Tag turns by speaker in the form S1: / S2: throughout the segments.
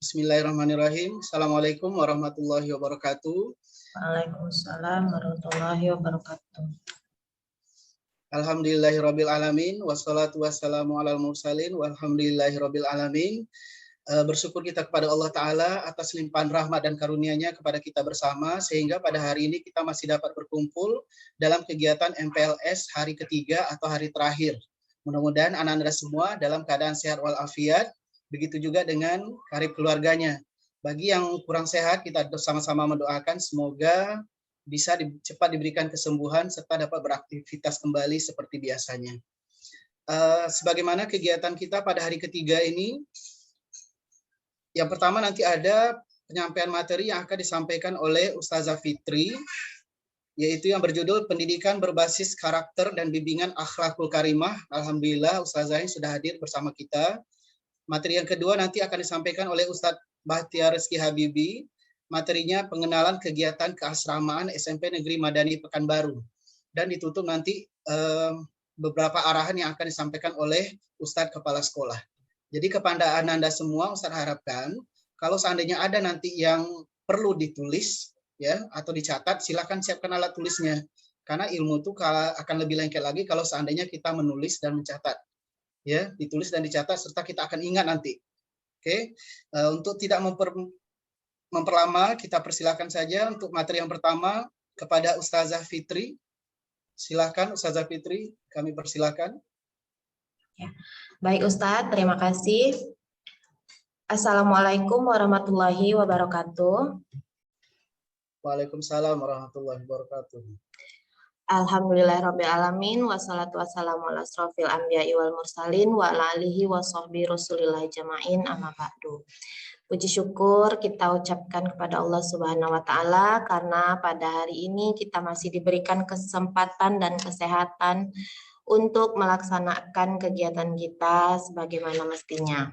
S1: Bismillahirrahmanirrahim. Assalamualaikum warahmatullahi wabarakatuh.
S2: Waalaikumsalam warahmatullahi wabarakatuh.
S1: Alhamdulillahirabbil alamin wassalatu wassalamu alal mursalin walhamdulillahirabbil alamin. Bersyukur kita kepada Allah Ta'ala atas limpahan rahmat dan karunia-Nya kepada kita bersama, sehingga pada hari ini kita masih dapat berkumpul dalam kegiatan MPLS hari ketiga atau hari terakhir. Mudah-mudahan anak-anak semua dalam keadaan sehat walafiat, begitu juga dengan karib keluarganya. Bagi yang kurang sehat, kita sama-sama mendoakan semoga bisa cepat diberikan kesembuhan serta dapat beraktivitas kembali seperti biasanya. Sebagaimana kegiatan kita pada hari ketiga ini, yang pertama nanti ada penyampaian materi yang akan disampaikan oleh Ustazah Fitri, yaitu yang berjudul Pendidikan Berbasis Karakter dan Bimbingan Akhlakul Karimah. Alhamdulillah Ustazah yang sudah hadir bersama kita. Materi yang kedua nanti akan disampaikan oleh Ustadz Bahtiar Rizky Habibi. Materinya pengenalan kegiatan keasramaan SMP Negeri Madani Pekanbaru. Dan ditutup nanti beberapa arahan yang akan disampaikan oleh Ustadz Kepala Sekolah. Jadi kepada Anda semua, Ustadz harapkan kalau seandainya ada nanti yang perlu ditulis ya atau dicatat, silakan siapkan alat tulisnya. Karena ilmu itu akan lebih lengket lagi kalau seandainya kita menulis dan mencatat. Ya, ditulis dan dicatat serta kita akan ingat nanti. Oke. Untuk tidak memperlama, kita persilakan saja untuk materi yang pertama kepada Ustazah Fitri. Silakan Ustazah Fitri, kami persilakan.
S2: Ya. Baik Ustadz, terima kasih. Assalamualaikum warahmatullahi wabarakatuh.
S1: Waalaikumsalam warahmatullahi wabarakatuh.
S2: Alhamdulillahirrabbilalamin, wassalatu wassalamu ala asrofil anbiya'i wal mursalin wa ala alihi wa sahbihi rasulillah jama'in amma ba'du. Puji syukur kita ucapkan kepada Allah Subhanahu wa Ta'ala karena pada hari ini kita masih diberikan kesempatan dan kesehatan untuk melaksanakan kegiatan kita sebagaimana mestinya.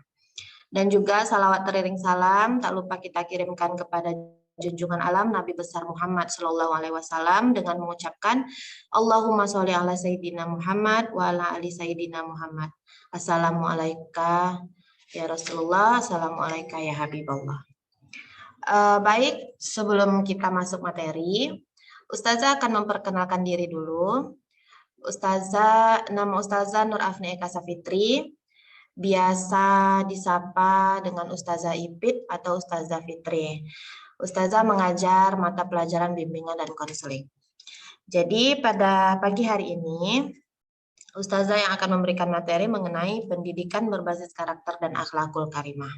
S2: Dan juga salawat teriring salam tak lupa kita kirimkan kepada junjungan alam Nabi besar Muhammad Sallallahu Alaihi Wasallam dengan mengucapkan Allahumma sholli ala Sayyidina Muhammad wa ala ali Sayyidina Muhammad. Assalamualaikum ya Rasulullah, assalamualaikum ya Habibullah. Baik, sebelum kita masuk materi, Ustazah akan memperkenalkan diri dulu. Nama Ustazah Nur Afni Eka Safitri, biasa disapa dengan Ustazah Ipit atau Ustazah Fitri. Ustazah mengajar mata pelajaran bimbingan dan konseling. Jadi pada pagi hari ini, Ustazah yang akan memberikan materi mengenai pendidikan berbasis karakter dan akhlakul karimah.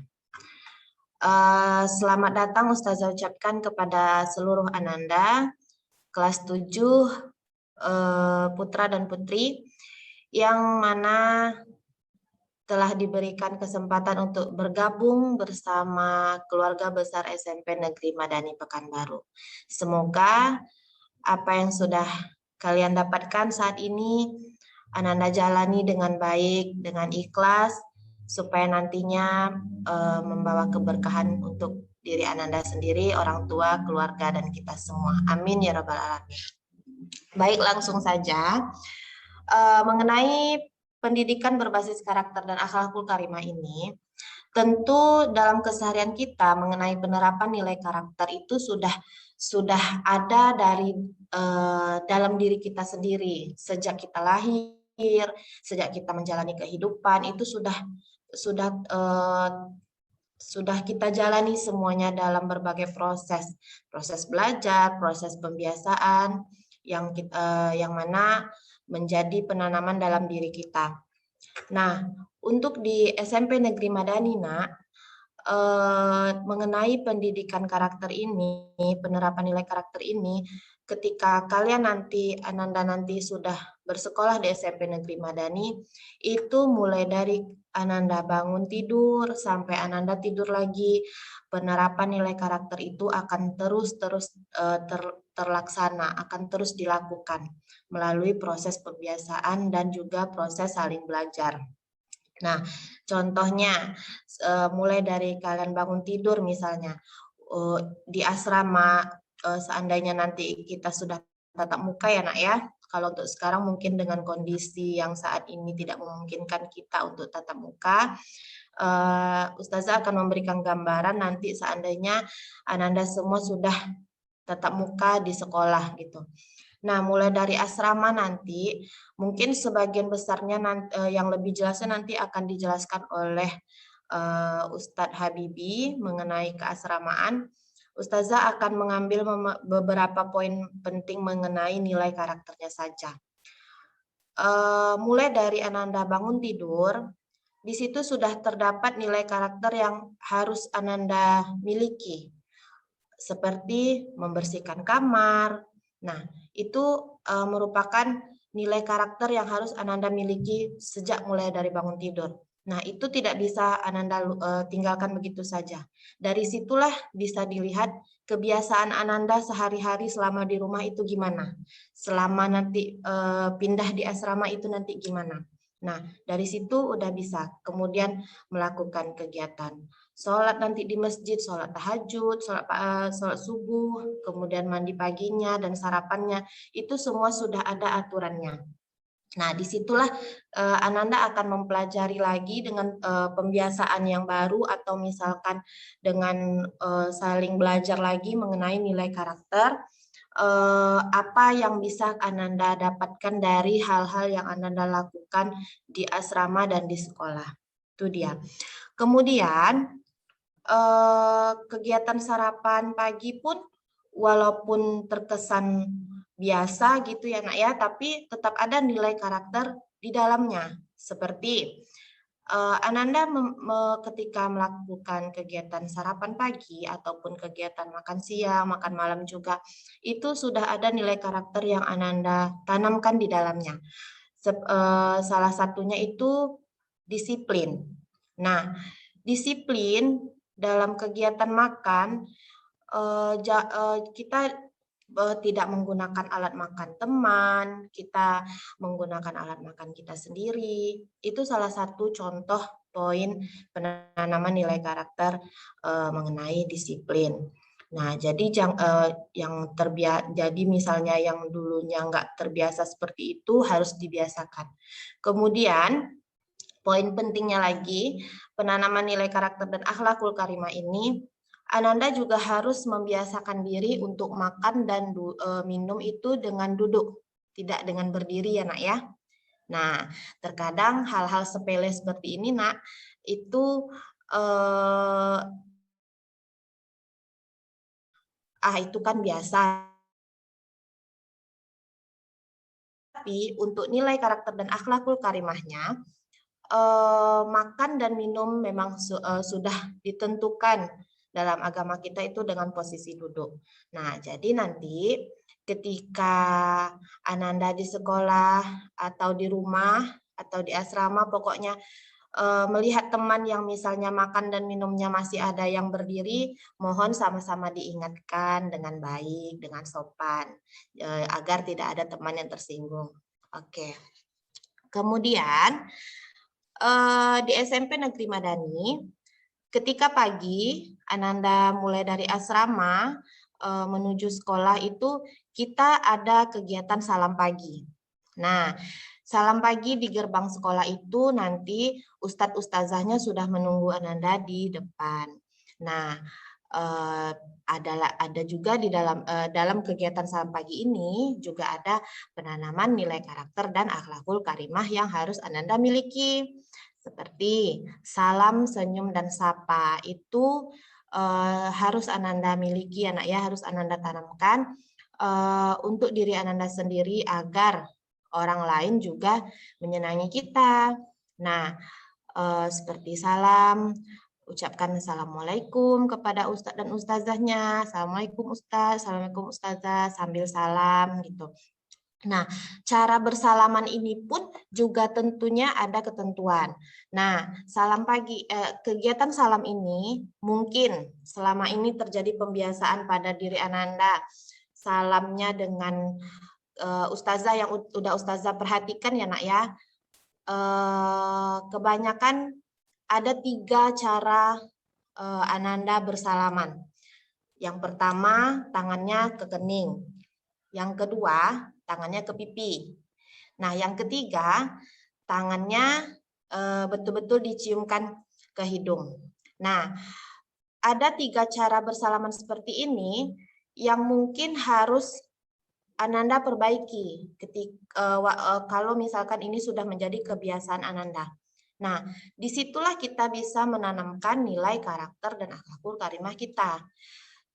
S2: Selamat datang Ustazah ucapkan kepada seluruh ananda kelas 7 putra dan putri yang mana telah diberikan kesempatan untuk bergabung bersama keluarga besar SMP Negeri Madani Pekanbaru. Semoga apa yang sudah kalian dapatkan saat ini Ananda jalani dengan baik, dengan ikhlas, supaya nantinya membawa keberkahan untuk diri Ananda sendiri, orang tua, keluarga, dan kita semua. Amin ya rabbal alamin. Baik, langsung saja. Mengenai pendidikan berbasis karakter dan akhlakul karimah ini, tentu dalam keseharian kita mengenai penerapan nilai karakter itu sudah ada dari dalam diri kita sendiri sejak kita lahir, sejak kita menjalani kehidupan itu sudah kita jalani semuanya dalam berbagai proses belajar, proses pembiasaan yang mana menjadi penanaman dalam diri kita. Nah, untuk di SMP Negeri Madani, mengenai pendidikan karakter ini, penerapan nilai karakter ini, ketika Ananda nanti sudah bersekolah di SMP Negeri Madani, itu mulai dari Ananda bangun tidur sampai Ananda tidur lagi, penerapan nilai karakter itu akan terus terlaksana, akan terus dilakukan melalui proses pembiasaan dan juga proses saling belajar. Nah, contohnya mulai dari kalian bangun tidur misalnya di asrama, seandainya nanti kita sudah tatap muka ya nak ya, Kalau untuk sekarang mungkin dengan kondisi yang saat ini tidak memungkinkan kita untuk tatap muka, Ustazah akan memberikan gambaran nanti seandainya Ananda semua sudah tatap muka di sekolah gitu. Nah, mulai dari asrama nanti, mungkin sebagian besarnya yang lebih jelasnya nanti akan dijelaskan oleh Ustadz Habibi mengenai keasramaan. Ustazah akan mengambil beberapa poin penting mengenai nilai karakternya saja. Mulai dari Ananda bangun tidur, di situ sudah terdapat nilai karakter yang harus Ananda miliki, seperti membersihkan kamar. Nah, itu merupakan nilai karakter yang harus Ananda miliki sejak mulai dari bangun tidur. Nah, itu tidak bisa Ananda tinggalkan begitu saja. Dari situlah bisa dilihat kebiasaan Ananda sehari-hari selama di rumah itu gimana. Selama nanti pindah di asrama itu nanti gimana. Nah, dari situ udah bisa kemudian melakukan kegiatan. Sholat nanti di masjid, sholat tahajud, sholat subuh, kemudian mandi paginya dan sarapannya, itu semua sudah ada aturannya. Nah, disitulah Ananda akan mempelajari lagi dengan pembiasaan yang baru atau misalkan dengan saling belajar lagi mengenai nilai karakter, apa yang bisa Ananda dapatkan dari hal-hal yang Ananda lakukan di asrama dan di sekolah. Itu dia. Kemudian kegiatan sarapan pagi pun walaupun terkesan biasa gitu ya nak ya, tapi tetap ada nilai karakter di dalamnya. Seperti Ananda ketika melakukan kegiatan sarapan pagi ataupun kegiatan makan siang, makan malam juga, itu sudah ada nilai karakter yang Ananda tanamkan di dalamnya. Salah satunya itu disiplin. Nah, disiplin dalam kegiatan makan, kita tidak menggunakan alat makan teman, kita menggunakan alat makan kita sendiri. Itu salah satu contoh poin penanaman nilai karakter mengenai disiplin. Nah, jadi jadi misalnya yang dulunya nggak terbiasa seperti itu harus dibiasakan. Kemudian poin pentingnya lagi, penanaman nilai karakter dan akhlakul karimah ini, Ananda juga harus membiasakan diri untuk makan dan minum itu dengan duduk, tidak dengan berdiri ya nak ya. Nah, terkadang hal-hal sepele seperti ini nak, itu itu kan biasa. Tapi untuk nilai karakter dan akhlakul karimahnya, makan dan minum memang sudah ditentukan dalam agama kita itu dengan posisi duduk. Nah, jadi nanti ketika Ananda di sekolah atau di rumah atau di asrama, pokoknya melihat teman yang misalnya makan dan minumnya masih ada yang berdiri, mohon sama-sama diingatkan dengan baik, dengan sopan, agar tidak ada teman yang tersinggung. Oke. Kemudian di SMP Negeri Madani, ketika pagi Ananda mulai dari asrama menuju sekolah itu kita ada kegiatan salam pagi. Nah, salam pagi di gerbang sekolah itu nanti Ustadz Ustazahnya sudah menunggu Ananda di depan. Nah, ada juga di dalam kegiatan salam pagi ini juga ada penanaman nilai karakter dan akhlakul karimah yang harus Ananda miliki. Seperti salam, senyum, dan sapa itu harus Ananda miliki anak ya, harus Ananda tanamkan untuk diri Ananda sendiri agar orang lain juga menyenangi kita. Nah, seperti salam, ucapkan assalamualaikum kepada ustadz dan ustazahnya, assalamualaikum ustadz, assalamualaikum ustazah, sambil salam gitu. Nah, cara bersalaman ini pun juga tentunya ada ketentuan. Nah, salam pagi, kegiatan salam ini mungkin selama ini terjadi pembiasaan pada diri Ananda. Salamnya dengan ustazah yang udah ustazah perhatikan ya nak ya. Kebanyakan ada 3 cara Ananda bersalaman. Yang pertama, tangannya ke kening. Yang kedua, tangannya ke pipi. Nah, yang ketiga, tangannya betul-betul diciumkan ke hidung. Nah, ada 3 cara bersalaman seperti ini yang mungkin harus Ananda perbaiki kalau misalkan ini sudah menjadi kebiasaan Ananda. Nah, disitulah kita bisa menanamkan nilai karakter dan akhlakul karimah kita.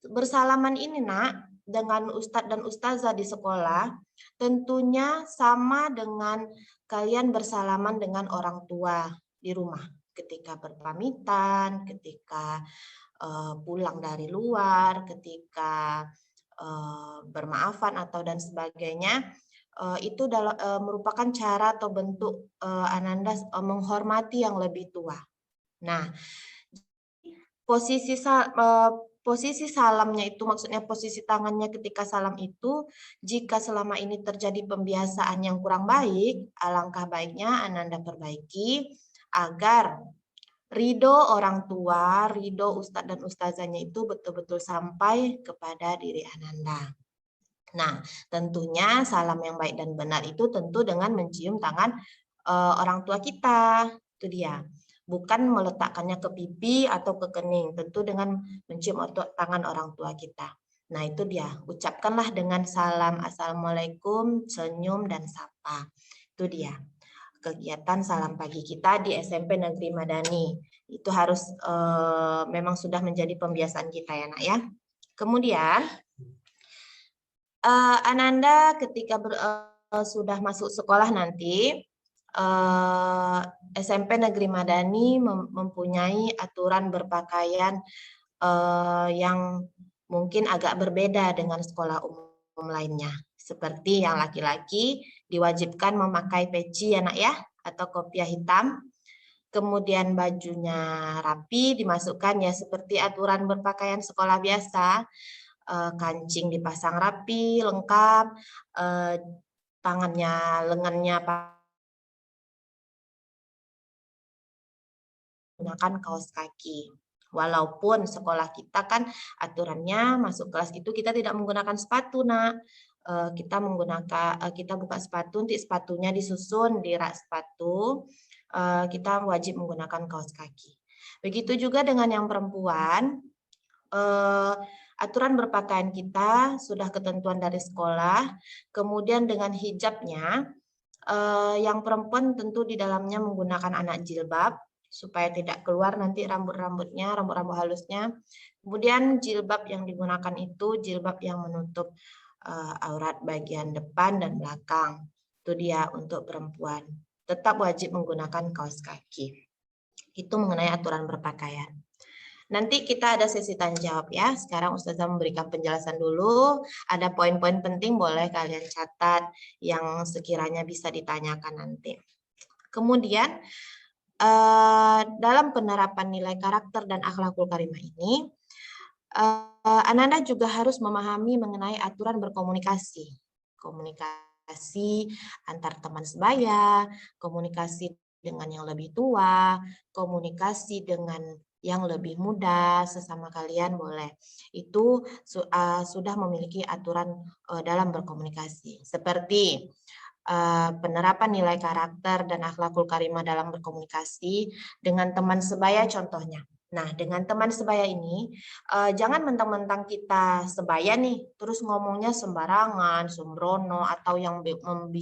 S2: Bersalaman ini, Nak, dengan ustadz dan ustazah di sekolah, tentunya sama dengan kalian bersalaman dengan orang tua di rumah. Ketika berpamitan, ketika pulang dari luar, ketika bermaafan atau dan sebagainya, itu merupakan cara atau bentuk Ananda menghormati yang lebih tua. Nah, posisi salamnya itu, maksudnya posisi tangannya ketika salam itu, jika selama ini terjadi pembiasaan yang kurang baik, alangkah baiknya Ananda perbaiki agar ridho orang tua, ridho ustadz dan ustazahnya itu betul-betul sampai kepada diri Ananda. Nah, tentunya salam yang baik dan benar itu tentu dengan mencium tangan orang tua kita, itu dia. Bukan meletakkannya ke pipi atau ke kening, tentu dengan mencium tangan orang tua kita. Nah, itu dia. Ucapkanlah dengan salam, assalamualaikum, senyum, dan sapa. Itu dia kegiatan salam pagi kita di SMP Negeri Madani. Itu harus memang sudah menjadi pembiasaan kita ya, Nak ya. Kemudian Ananda ketika sudah masuk sekolah nanti, SMP Negeri Madani mempunyai aturan berpakaian yang mungkin agak berbeda dengan sekolah umum lainnya. Seperti yang laki-laki diwajibkan memakai peci ya, Nak ya, atau kopiah hitam. Kemudian bajunya rapi dimasukkan ya seperti aturan berpakaian sekolah biasa. Kancing dipasang rapi, lengkap, tangannya, lengannya menggunakan kaos kaki. Walaupun sekolah kita kan aturannya masuk kelas itu kita tidak menggunakan sepatu, Nak. Kita buka sepatu, nanti sepatunya disusun di rak sepatu. Kita wajib menggunakan kaos kaki. Begitu juga dengan yang perempuan. Aturan berpakaian kita sudah ketentuan dari sekolah. Kemudian dengan hijabnya, yang perempuan tentu di dalamnya menggunakan anak jilbab supaya tidak keluar nanti rambut-rambut halusnya. Kemudian jilbab yang digunakan itu jilbab yang menutup aurat bagian depan dan belakang. Itu dia untuk perempuan. Tetap wajib menggunakan kaos kaki. Itu mengenai aturan berpakaian. Nanti kita ada sesi tanya jawab ya. Sekarang Ustazah memberikan penjelasan dulu. Ada poin-poin penting boleh kalian catat yang sekiranya bisa ditanyakan nanti. Kemudian dalam penerapan nilai karakter dan akhlakul karimah ini, Ananda juga harus memahami mengenai aturan berkomunikasi. Komunikasi antar teman sebaya, komunikasi dengan yang lebih tua, komunikasi dengan yang lebih muda, sesama kalian boleh. Itu sudah memiliki aturan dalam berkomunikasi. Seperti penerapan nilai karakter dan akhlakul karimah dalam berkomunikasi dengan teman sebaya contohnya. Nah, dengan teman sebaya ini, jangan mentang-mentang kita sebaya nih, terus ngomongnya sembarangan, sembrono, atau yang membuat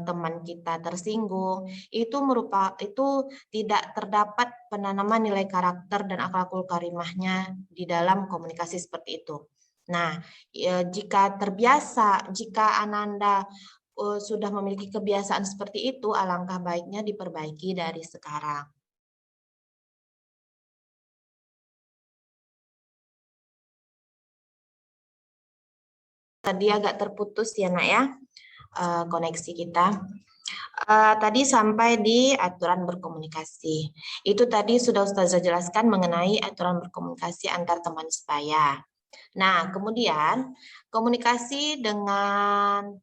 S2: teman kita tersinggung. Itu tidak terdapat penanaman nilai karakter dan akhlakul karimahnya di dalam komunikasi seperti itu. Nah, jika Ananda sudah memiliki kebiasaan seperti itu, alangkah baiknya diperbaiki dari sekarang. Tadi agak terputus ya, Nak ya, koneksi kita. Tadi sampai di aturan berkomunikasi. Itu tadi sudah Ustazah jelaskan mengenai aturan berkomunikasi antar teman sebaya. Nah, kemudian komunikasi dengan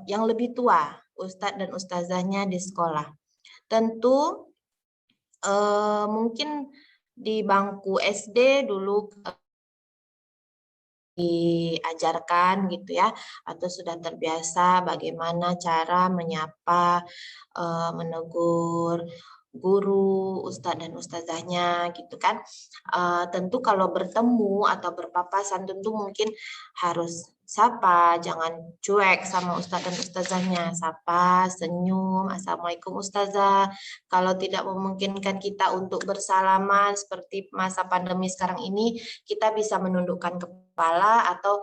S2: yang lebih tua, Ustadz dan Ustazahnya di sekolah. Tentu mungkin di bangku SD dulu diajarkan gitu ya, atau sudah terbiasa bagaimana cara menyapa, menegur guru, ustadz dan ustazahnya gitu kan. Tentu kalau bertemu atau berpapasan tentu mungkin harus sapa, jangan cuek sama ustadz dan ustazahnya, sapa, senyum, assalamualaikum ustazah. Kalau tidak memungkinkan kita untuk bersalaman seperti masa pandemi sekarang ini, kita bisa menundukkan kepala atau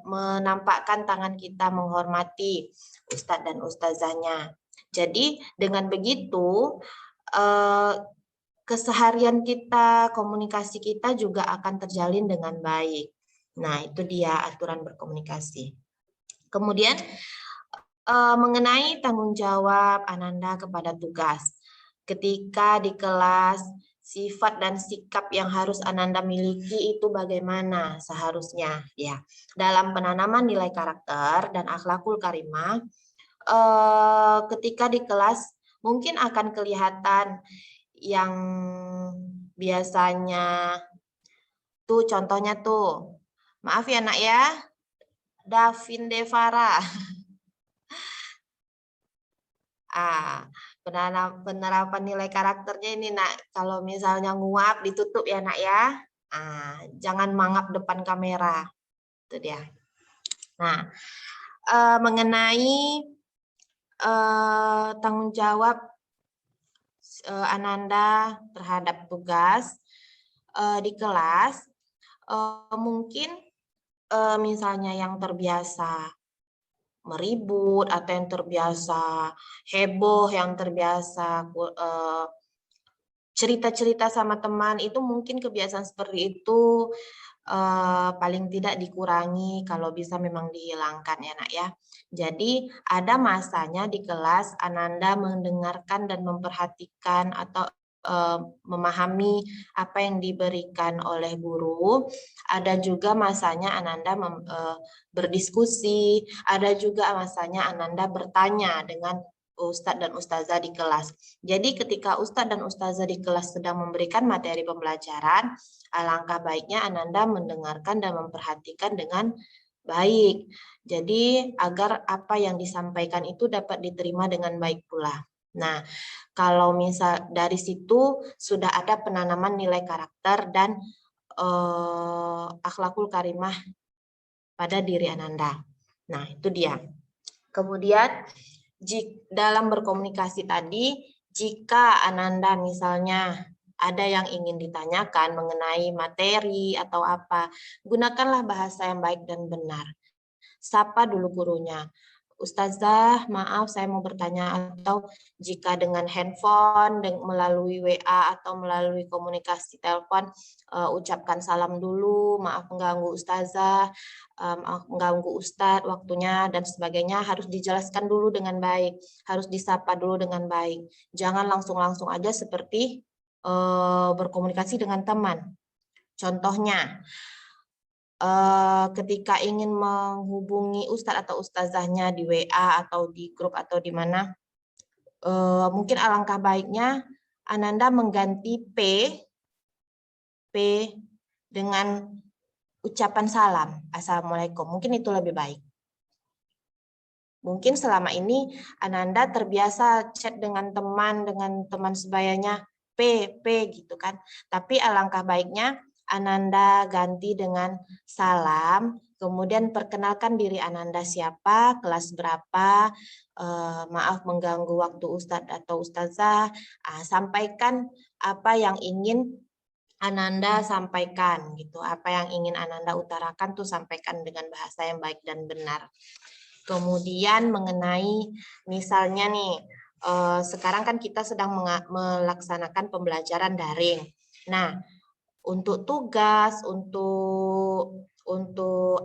S2: menampakkan tangan kita menghormati ustadz dan ustazahnya. Jadi dengan begitu keseharian kita, komunikasi kita juga akan terjalin dengan baik. Nah, itu dia aturan berkomunikasi. Kemudian mengenai tanggung jawab Ananda kepada tugas. Ketika di kelas, sifat dan sikap yang harus Ananda miliki itu bagaimana seharusnya ya. Dalam penanaman nilai karakter dan akhlakul karimah, ketika di kelas mungkin akan kelihatan yang biasanya tuh contohnya tuh, maaf ya nak ya, Davin Devara. Penerapan nilai karakternya ini nak, kalau misalnya nguap ditutup ya nak ya, jangan mangap depan kamera, itu dia. Nah, mengenai tanggung jawab Ananda terhadap tugas di kelas, mungkin misalnya yang terbiasa meribut atau yang terbiasa heboh, yang terbiasa cerita-cerita sama teman, itu mungkin kebiasaan seperti itu paling tidak dikurangi, kalau bisa memang dihilangkan ya nak ya. Jadi ada masanya di kelas Ananda mendengarkan dan memperhatikan atau memahami apa yang diberikan oleh guru. Ada juga masanya Ananda berdiskusi, ada juga masanya Ananda bertanya dengan Ustadz dan Ustazah di kelas. Jadi ketika Ustadz dan Ustazah di kelas sedang memberikan materi pembelajaran, alangkah baiknya Ananda mendengarkan dan memperhatikan dengan baik. Jadi agar apa yang disampaikan itu dapat diterima dengan baik pula. Nah, kalau misal dari situ sudah ada penanaman nilai karakter dan akhlakul karimah pada diri Ananda. Nah, itu dia. Kemudian dalam berkomunikasi tadi, jika Ananda misalnya ada yang ingin ditanyakan mengenai materi atau apa, gunakanlah bahasa yang baik dan benar. Sapa dulu gurunya. Ustazah, maaf saya mau bertanya, atau jika dengan handphone, melalui WA atau melalui komunikasi telepon, ucapkan salam dulu, maaf mengganggu Ustazah, maaf mengganggu Ustadz waktunya dan sebagainya, harus dijelaskan dulu dengan baik, harus disapa dulu dengan baik. Jangan langsung-langsung aja seperti berkomunikasi dengan teman. Contohnya, ketika ingin menghubungi Ustadz atau Ustazahnya di WA atau di grup atau di mana, mungkin alangkah baiknya Ananda mengganti P dengan ucapan salam, Assalamualaikum. Mungkin itu lebih baik. Mungkin selama ini Ananda terbiasa chat dengan teman sebayanya P gitu kan. Tapi alangkah baiknya Ananda ganti dengan salam, kemudian perkenalkan diri Ananda siapa, kelas berapa, maaf mengganggu waktu Ustadz atau Ustazah, sampaikan apa yang ingin Ananda sampaikan gitu, apa yang ingin Ananda utarakan tuh sampaikan dengan bahasa yang baik dan benar. Kemudian mengenai misalnya nih, sekarang kan kita sedang melaksanakan pembelajaran daring. Nah, untuk tugas, untuk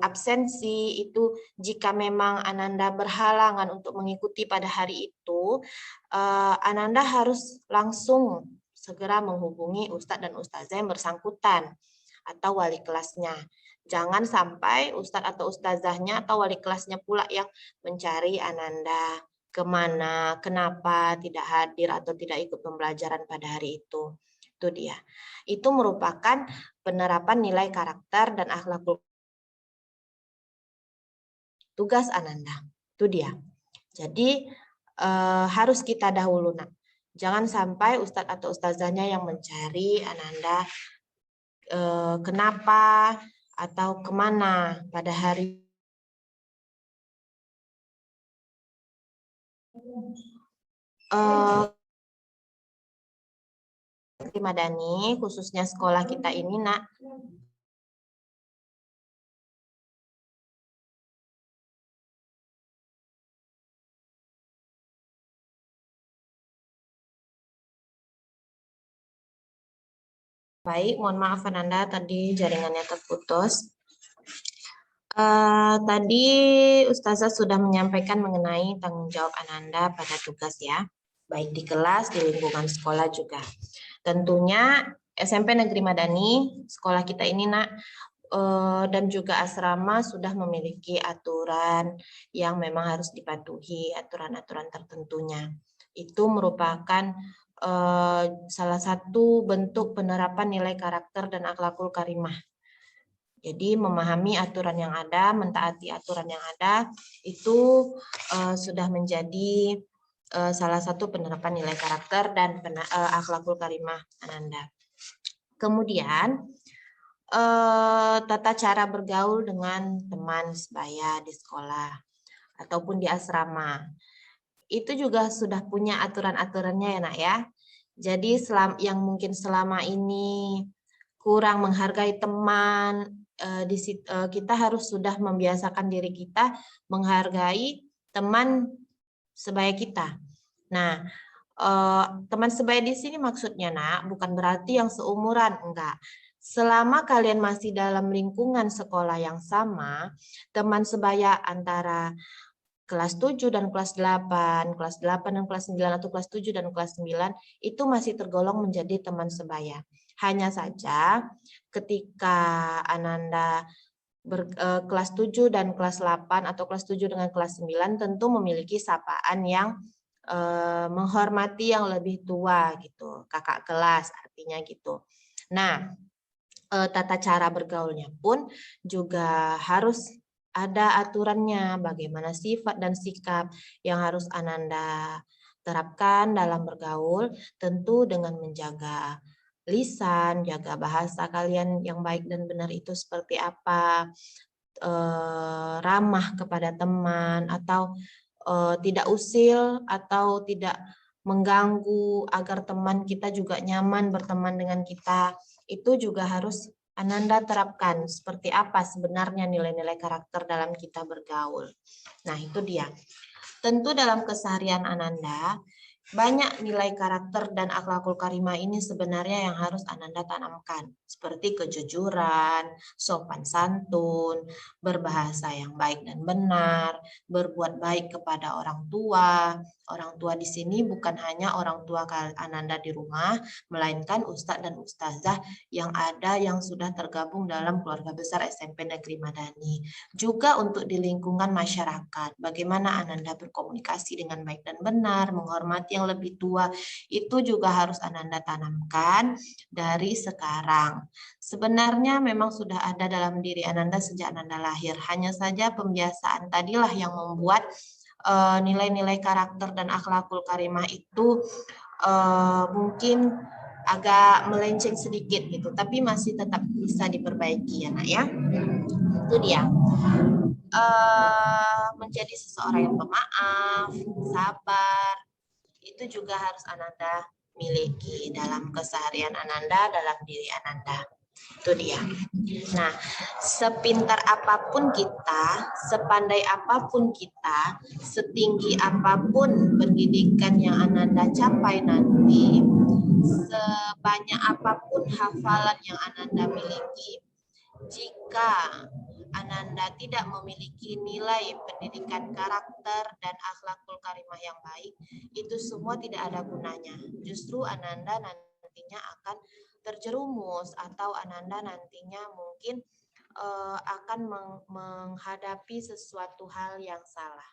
S2: absensi itu jika memang Ananda berhalangan untuk mengikuti pada hari itu, Ananda harus langsung segera menghubungi Ustadz dan Ustazah yang bersangkutan atau wali kelasnya. Jangan sampai Ustadz atau Ustazahnya atau wali kelasnya pula yang mencari Ananda kemana, kenapa tidak hadir atau tidak ikut pembelajaran pada hari itu. Itu dia. Itu merupakan penerapan nilai karakter dan akhlakul tugas Ananda. Itu dia. Jadi harus kita dahulu, nak. Jangan sampai ustadz atau ustazahnya yang mencari Ananda kenapa atau kemana pada hari Madani, khususnya sekolah kita ini, nak. Baik, mohon maaf Ananda, tadi jaringannya terputus. Tadi Ustazah sudah menyampaikan mengenai tanggung jawab Ananda pada tugas ya, baik di kelas, di lingkungan sekolah juga. Tentunya SMP Negeri Madani, sekolah kita ini, nak, dan juga asrama sudah memiliki aturan yang memang harus dipatuhi, aturan-aturan tertentunya. Itu merupakan salah satu bentuk penerapan nilai karakter dan akhlakul karimah. Jadi memahami aturan yang ada, mentaati aturan yang ada, itu sudah menjadi salah satu penerapan nilai karakter dan akhlakul karimah Ananda. Kemudian tata cara bergaul dengan teman sebaya di sekolah ataupun di asrama. Itu juga sudah punya aturan-aturannya ya, nak ya. Jadi yang mungkin selama ini kurang menghargai teman, kita harus sudah membiasakan diri kita menghargai teman sebaya kita. Nah, teman sebaya di sini maksudnya, nak, bukan berarti yang seumuran, enggak. Selama kalian masih dalam lingkungan sekolah yang sama, teman sebaya antara kelas 7 dan kelas 8, kelas 8 dan kelas 9, atau kelas 7 dan kelas 9, itu masih tergolong menjadi teman sebaya. Hanya saja ketika Ananda kelas 7 dan kelas 8 atau kelas 7 dengan kelas 9 tentu memiliki sapaan yang menghormati yang lebih tua gitu, kakak kelas artinya gitu. Nah, tata cara bergaulnya pun juga harus ada aturannya, bagaimana sifat dan sikap yang harus Ananda terapkan dalam bergaul, tentu dengan menjaga lisan, jaga bahasa kalian yang baik dan benar itu seperti apa, ramah kepada teman, atau tidak usil atau tidak mengganggu agar teman kita juga nyaman berteman dengan kita. Itu juga harus Ananda terapkan seperti apa sebenarnya nilai-nilai karakter dalam kita bergaul. Nah, itu dia. Tentu dalam keseharian Ananda banyak nilai karakter dan akhlakul karimah ini sebenarnya yang harus Ananda tanamkan, seperti kejujuran, sopan santun, berbahasa yang baik dan benar, berbuat baik kepada orang tua. Orang tua di sini bukan hanya orang tua Ananda di rumah, melainkan ustadz dan ustazah yang ada yang sudah tergabung dalam keluarga besar SMP Negeri Madani. Juga untuk di lingkungan masyarakat, bagaimana Ananda berkomunikasi dengan baik dan benar, menghormati yang lebih tua, itu juga harus Ananda tanamkan dari sekarang. Sebenarnya memang sudah ada dalam diri Ananda sejak Ananda lahir, hanya saja pembiasaan tadilah yang membuat nilai-nilai karakter dan akhlakul karimah itu mungkin agak melenceng sedikit gitu, tapi masih tetap bisa diperbaiki ya, nak ya. Itu dia. Menjadi seseorang yang pemaaf, sabar, itu juga harus Ananda miliki dalam keseharian Ananda, dalam diri Ananda. Itu dia. Nah, sepintar apapun kita, sepandai apapun kita, setinggi apapun pendidikan yang Ananda capai nanti, sebanyak apapun hafalan yang Ananda miliki, jika Ananda tidak memiliki nilai pendidikan karakter dan akhlakul karimah yang baik, itu semua tidak ada gunanya. Justru Ananda nantinya akan terjerumus atau Ananda nantinya mungkin akan menghadapi sesuatu hal yang salah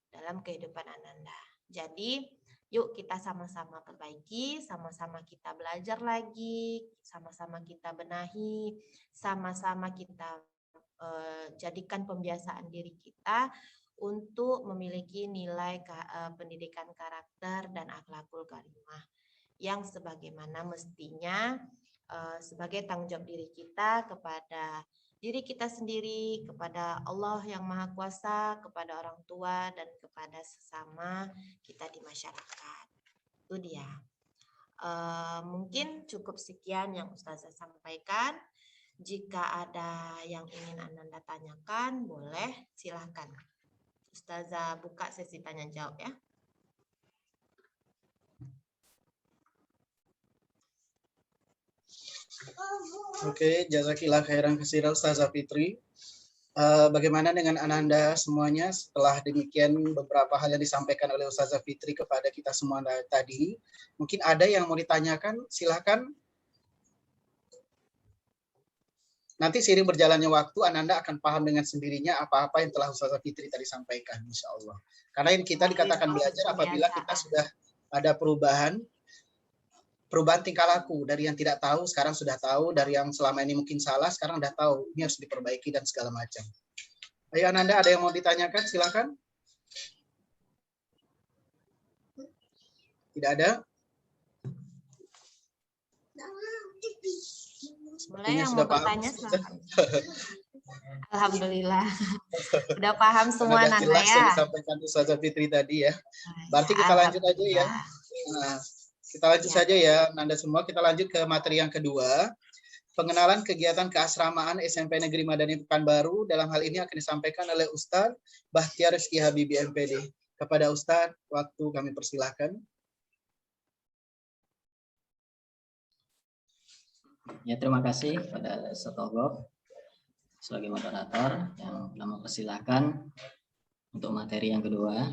S2: dalam kehidupan Ananda. Jadi, yuk kita sama-sama perbaiki, sama-sama kita belajar lagi, sama-sama kita benahi, sama-sama kita jadikan pembiasaan diri kita untuk memiliki nilai pendidikan karakter dan akhlakul karimah yang sebagaimana mestinya sebagai tanggung jawab diri kita kepada diri kita sendiri, kepada Allah yang Maha Kuasa, kepada orang tua, dan kepada sesama kita di masyarakat. Itu dia. Mungkin cukup sekian yang Ustazah sampaikan. Jika ada yang ingin Ananda tanyakan, boleh silahkan. Ustazah buka sesi tanya jawab ya.
S1: Oke, jazakillah khairan katsiran Ustazah Fitri. Bagaimana dengan Ananda semuanya setelah demikian beberapa hal yang disampaikan oleh Ustazah Fitri kepada kita semua tadi? Mungkin ada yang mau ditanyakan, silakan. Nanti seiring berjalannya waktu, Ananda akan paham dengan sendirinya apa-apa yang telah Ustazah Fitri tadi sampaikan, insya Allah. Karena yang kita dikatakan belajar apabila kita sudah ada perubahan tingkah laku. Dari yang tidak tahu, sekarang sudah tahu. Dari yang selama ini mungkin salah, sekarang sudah tahu. Ini harus diperbaiki dan segala macam. Ayo Ananda, ada yang mau ditanyakan? Silakan. Tidak ada?
S2: Mulai yang mau bertanya silahkan. Alhamdulillah. Udah paham semua Nanda ya.
S1: Yang disampaikan Ustazah Fitri tadi ya. Berarti kita lanjut aja ya. Nah, kita lanjut saja ya Nanda semua. Kita lanjut ke materi yang kedua. Pengenalan kegiatan keasramaan SMP Negeri Madani Pekanbaru. Dalam hal ini akan disampaikan oleh Ustadz Bahtiar Rizky Habibi MPD. Kepada Ustadz, waktu kami persilahkan.
S3: Ya, terima kasih pada Setogok sebagai moderator yang telah mempersilahkan untuk materi yang kedua.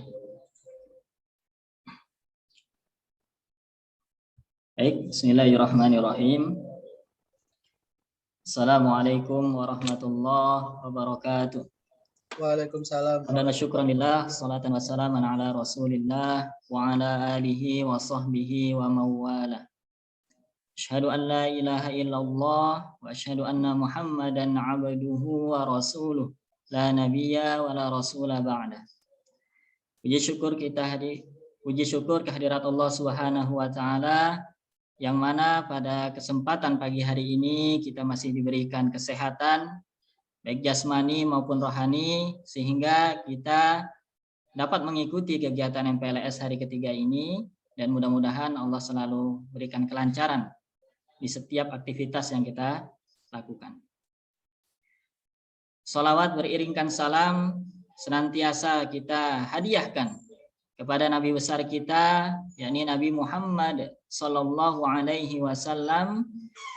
S3: Baik, bismillahirrahmanirrahim. Assalamualaikum warahmatullahi wabarakatuh.
S1: Waalaikumsalam.
S3: Alhamdulillah, syukranillah, salatan wassalaman ala rasulillah wa ala alihi wa sahbihi wa mawala. Asyhadu an la ilaha illallah wa asyhadu anna Muhammadan abduhu wa rasuluh la nabiyya wa la rasula ba'da. Puji syukur kehadirat Allah Subhanahu wa taala yang mana pada kesempatan pagi hari ini kita masih diberikan kesehatan baik jasmani maupun rohani sehingga kita dapat mengikuti kegiatan MPLS hari ketiga ini dan mudah-mudahan Allah selalu berikan kelancaran di setiap aktivitas yang kita lakukan. Salawat beriringkan salam senantiasa kita hadiahkan kepada Nabi besar kita, yakni Nabi Muhammad Sallallahu Alaihi Wasallam,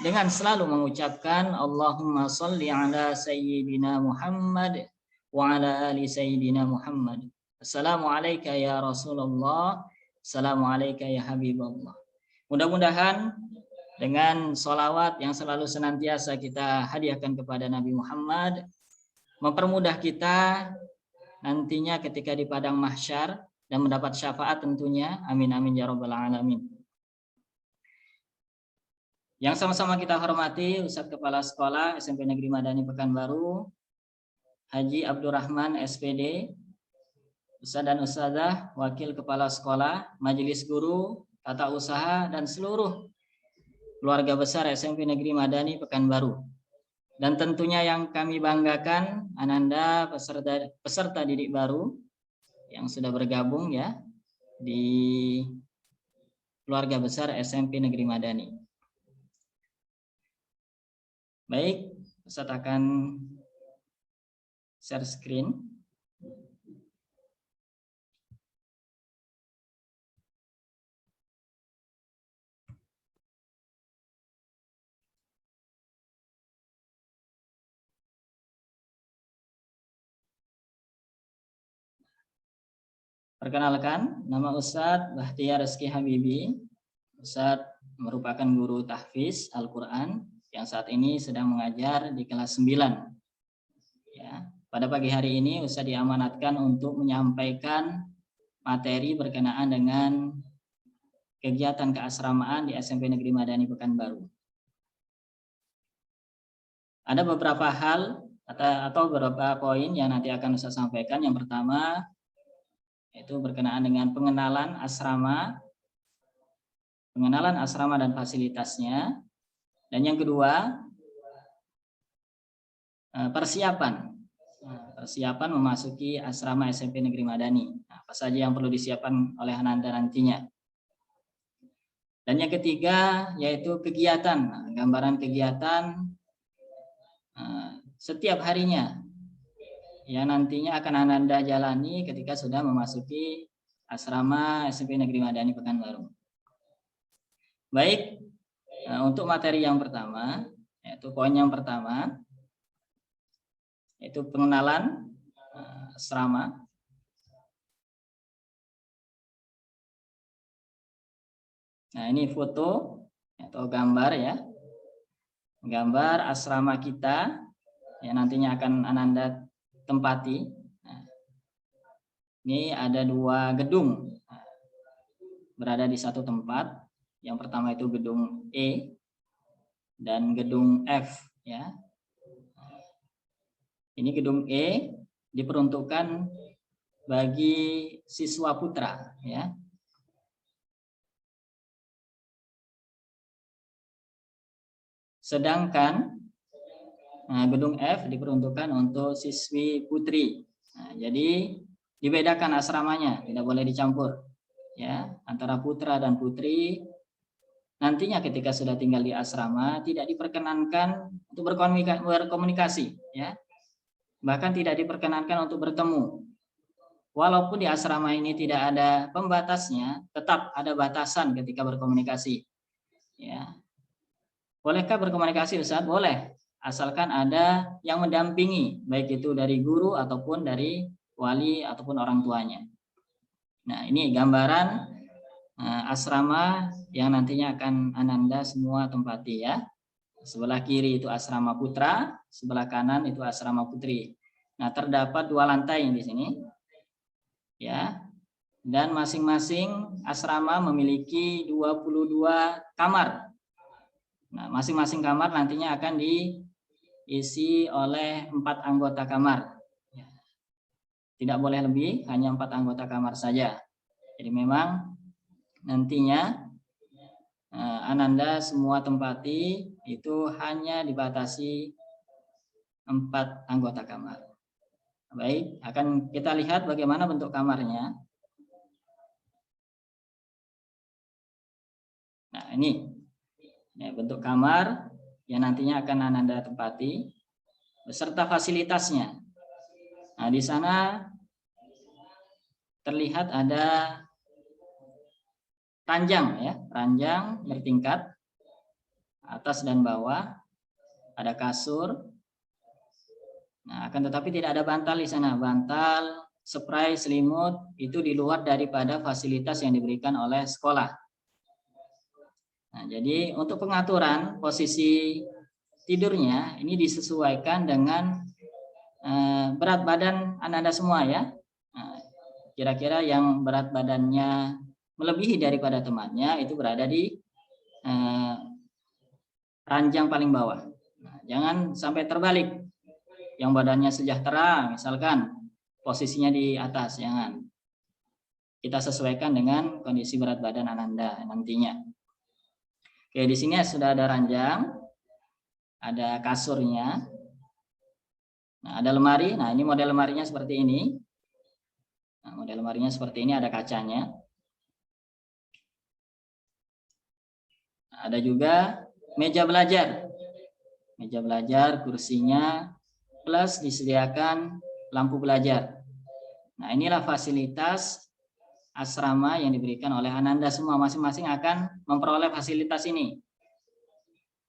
S3: dengan selalu mengucapkan Allahumma salli ala Sayyidina Muhammad wa ala ali Sayyidina Muhammad. Assalamualaikum ya Rasulullah, assalamualaikum ya Habibullah. Mudah-mudahan dengan sholawat yang selalu senantiasa kita hadiahkan kepada Nabi Muhammad, mempermudah kita nantinya ketika di padang mahsyar dan mendapat syafaat tentunya. Amin amin ya rabbal alamin. Yang sama-sama kita hormati Ustadz Kepala Sekolah SMP Negeri Madani Pekanbaru, Haji Abdurrahman SPD, Ustadz dan Ustadzah, Wakil Kepala Sekolah, Majelis Guru, Tata Usaha, dan seluruh keluarga besar SMP Negeri Madani Pekanbaru. Dan tentunya yang kami banggakan, Ananda peserta didik baru yang sudah bergabung ya di keluarga besar SMP Negeri Madani. Baik, Ustadz akan share screen. Perkenalkan, nama Ustadz Bahtiar Rizky Habibi. Ustadz merupakan guru tahfiz Al-Quran yang saat ini sedang mengajar di kelas 9. Ya, pada pagi hari ini Ustadz diamanatkan untuk menyampaikan materi berkenaan dengan kegiatan keasramaan di SMP Negeri Madani Pekanbaru. Ada beberapa hal atau beberapa poin yang nanti akan saya sampaikan. Yang pertama itu berkenaan dengan pengenalan asrama dan fasilitasnya. Dan yang kedua, persiapan memasuki asrama SMP Negeri Madani. Apa saja yang perlu disiapkan oleh Ananda nantinya. Dan yang ketiga yaitu kegiatan, gambaran kegiatan setiap harinya yang nantinya akan Ananda jalani ketika sudah memasuki asrama SMP Negeri Madani Pekanbaru. Baik, untuk materi yang pertama, yaitu poin yang pertama, yaitu pengenalan asrama. Nah, ini foto atau gambar ya. Gambar asrama kita yang nantinya akan Ananda tempati. Nah, ini ada 2 gedung berada di satu tempat. Yang pertama itu gedung E dan gedung F ya. Ini gedung E diperuntukkan bagi siswa putra ya. Sedangkan gedung F diperuntukkan untuk siswi putri. Nah, jadi dibedakan asramanya, tidak boleh dicampur ya antara putra dan putri. Nantinya ketika sudah tinggal di asrama tidak diperkenankan untuk berkomunikasi ya. Bahkan tidak diperkenankan untuk bertemu. Walaupun di asrama ini tidak ada pembatasnya, tetap ada batasan ketika berkomunikasi ya. Bolehkah berkomunikasi Ustaz? Boleh, asalkan ada yang mendampingi, baik itu dari guru ataupun dari wali ataupun orang tuanya. Nah, ini gambaran asrama yang nantinya akan Ananda semua tempati ya. Sebelah kiri itu asrama putra, sebelah kanan itu asrama putri. Nah, terdapat 2 lantai di sini. Ya. Dan masing-masing asrama memiliki 22 kamar. Nah, masing-masing kamar nantinya akan diisi oleh 4 anggota kamar. Tidak boleh lebih, hanya 4 anggota kamar saja. Jadi memang nantinya Ananda semua tempati itu hanya dibatasi 4 anggota kamar. Baik, akan kita lihat bagaimana bentuk kamarnya. Nah, ini bentuk kamar yang nantinya akan Ananda tempati beserta fasilitasnya. Nah, di sana terlihat ada ranjang ya, ranjang bertingkat atas dan bawah, ada kasur. Nah, akan tetapi tidak ada bantal di sana. Bantal, spray, selimut itu di luar daripada fasilitas yang diberikan oleh sekolah. Nah, jadi untuk pengaturan posisi tidurnya ini disesuaikan dengan berat badan Ananda semua ya. Kira-kira yang berat badannya melebihi daripada temannya itu berada di ranjang paling bawah. Nah, jangan sampai terbalik. Yang badannya sejahtera misalkan posisinya di atas, jangan. Kita sesuaikan dengan kondisi berat badan Ananda nantinya. Oke, di sini sudah ada ranjang, ada kasurnya. Nah, ada lemari. Nah, ini model lemarinya seperti ini. Nah, model lemarinya seperti ini, ada kacanya. Nah, ada juga meja belajar. Meja belajar, kursinya, plus disediakan lampu belajar. Nah, inilah fasilitas asrama yang diberikan oleh Ananda semua. Masing-masing akan memperoleh fasilitas ini.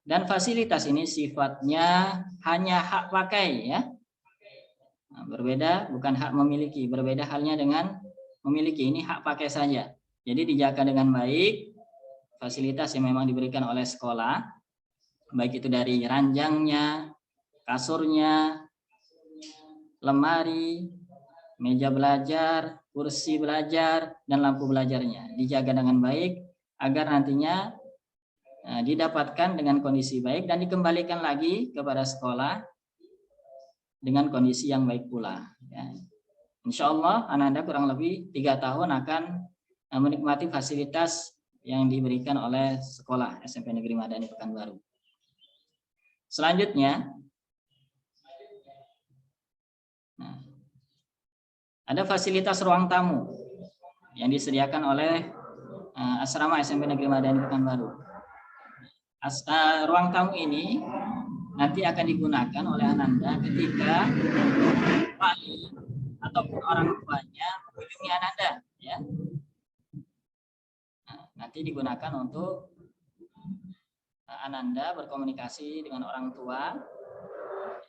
S3: Dan fasilitas ini sifatnya hanya hak pakai ya. Nah, berbeda, bukan hak memiliki. Berbeda halnya dengan memiliki, ini hak pakai saja. Jadi dijaga dengan baik fasilitas yang memang diberikan oleh sekolah, baik itu dari ranjangnya, kasurnya, lemari, meja belajar, kursi belajar, dan lampu belajarnya. Dijaga dengan baik agar nantinya didapatkan dengan kondisi baik dan dikembalikan lagi kepada sekolah dengan kondisi yang baik pula. Ya. Insya Allah Ananda kurang lebih 3 tahun akan menikmati fasilitas yang diberikan oleh sekolah SMP Negeri Madani Pekanbaru. Selanjutnya, ada fasilitas ruang tamu yang disediakan oleh asrama SMP Negeri Madani Pekanbaru. Ruang tamu ini nanti akan digunakan oleh Ananda ketika wali ataupun orang tuanya mengunjungi Ananda, ya. Nah, nanti digunakan untuk Ananda berkomunikasi dengan orang tua.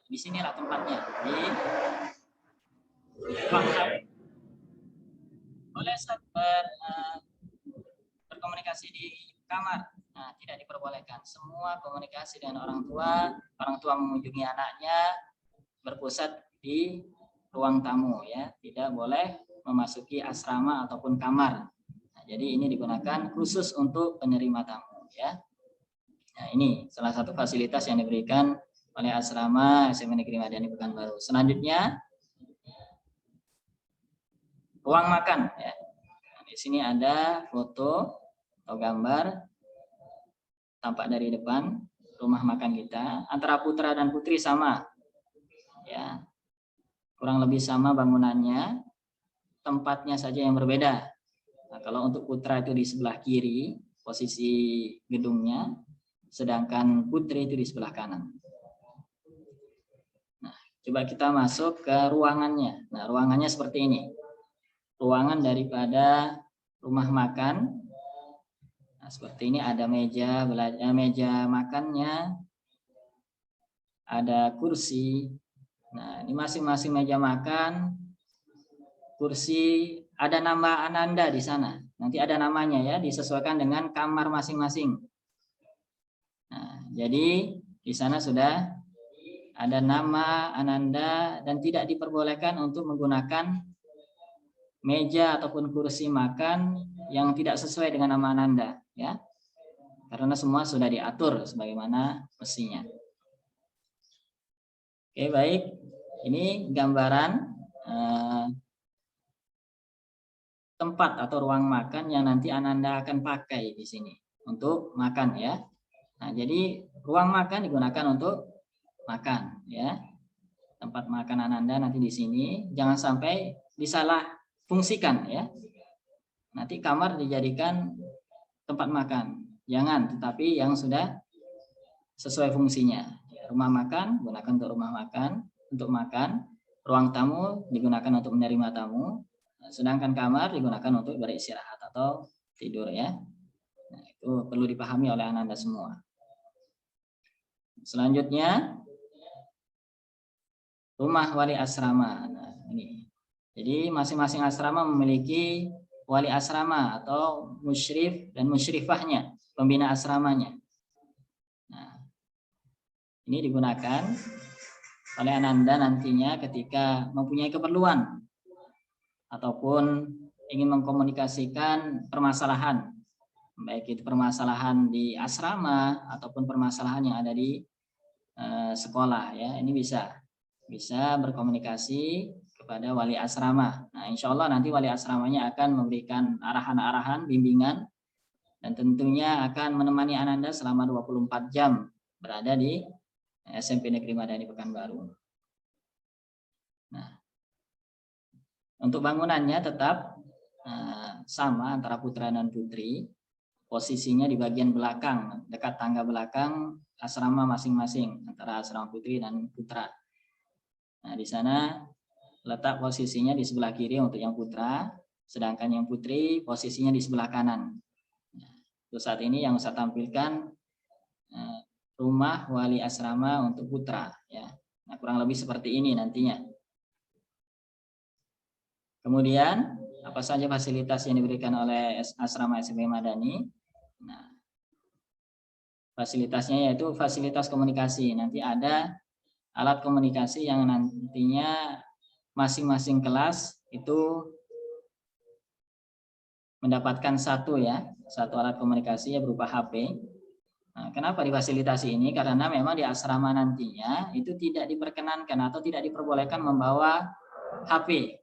S3: Di sinilah tempatnya. Di boleh berkomunikasi di kamar. Nah, tidak diperbolehkan. Semua komunikasi dengan orang tua mengunjungi anaknya berpusat di ruang tamu, ya. Tidak boleh memasuki asrama ataupun kamar. Nah, jadi ini digunakan khusus untuk penerima tamu, ya. Nah, ini salah satu fasilitas yang diberikan oleh asrama SMP Negeri Madani Pekanbaru. Selanjutnya, ruang makan, ya. Nah, di sini ada foto atau gambar tampak dari depan rumah makan kita. Antara putra dan putri sama, ya, kurang lebih sama bangunannya, tempatnya saja yang berbeda. Nah, kalau untuk putra itu di sebelah kiri posisi gedungnya, sedangkan putri itu di sebelah kanan. Nah, coba kita masuk ke ruangannya. Nah, ruangannya seperti ini. Ruangan daripada rumah makan. Nah, seperti ini, ada meja makannya, ada kursi. Nah, ini masing-masing meja makan, kursi, ada nama Ananda di sana. Nanti ada namanya, ya, disesuaikan dengan kamar masing-masing. Nah, jadi di sana sudah ada nama Ananda dan tidak diperbolehkan untuk menggunakan meja ataupun kursi makan yang tidak sesuai dengan nama Ananda, ya, karena semua sudah diatur sebagaimana mestinya. Oke, baik, ini gambaran tempat atau ruang makan yang nanti Ananda akan pakai di sini untuk makan, ya. Nah, jadi ruang makan digunakan untuk makan, ya. Tempat makan Ananda nanti di sini, jangan sampai disalah fungsikan, ya. Nanti kamar dijadikan tempat makan, jangan, tetapi yang sudah sesuai fungsinya. Rumah makan gunakan untuk rumah makan, untuk makan. Ruang tamu digunakan untuk menerima tamu, sedangkan kamar digunakan untuk beristirahat atau tidur, ya. Nah, itu perlu dipahami oleh Ananda semua. Selanjutnya, rumah wali asrama. Nah, ini. Jadi masing-masing asrama memiliki wali asrama atau musyrif dan musyrifahnya, pembina asramanya. Nah, ini digunakan oleh Ananda nantinya ketika mempunyai keperluan ataupun ingin mengkomunikasikan permasalahan, baik itu permasalahan di asrama ataupun permasalahan yang ada di sekolah, ya. Ini bisa berkomunikasi kepada wali asrama. Nah, insya Allah nanti wali asramanya akan memberikan arahan-arahan, bimbingan, dan tentunya akan menemani Ananda selama 24 jam berada di SMP Negeri Madani Pekanbaru. Nah, untuk bangunannya tetap sama antara putra dan putri. Posisinya di bagian belakang, dekat tangga belakang asrama masing-masing antara asrama putri dan putra. Nah, di sana letak posisinya di sebelah kiri untuk yang putra, sedangkan yang putri posisinya di sebelah kanan. Nah, untuk saat ini yang saya tampilkan rumah wali asrama untuk putra, ya. Nah, kurang lebih seperti ini nantinya. Kemudian apa saja fasilitas yang diberikan oleh asrama SMP Madani? Nah, fasilitasnya yaitu fasilitas komunikasi. Nanti ada alat komunikasi yang nantinya masing-masing kelas itu mendapatkan satu alat komunikasi, ya, berupa HP. Nah, Kenapa difasilitasi ini? Karena memang di asrama nantinya itu tidak diperkenankan atau tidak diperbolehkan membawa HP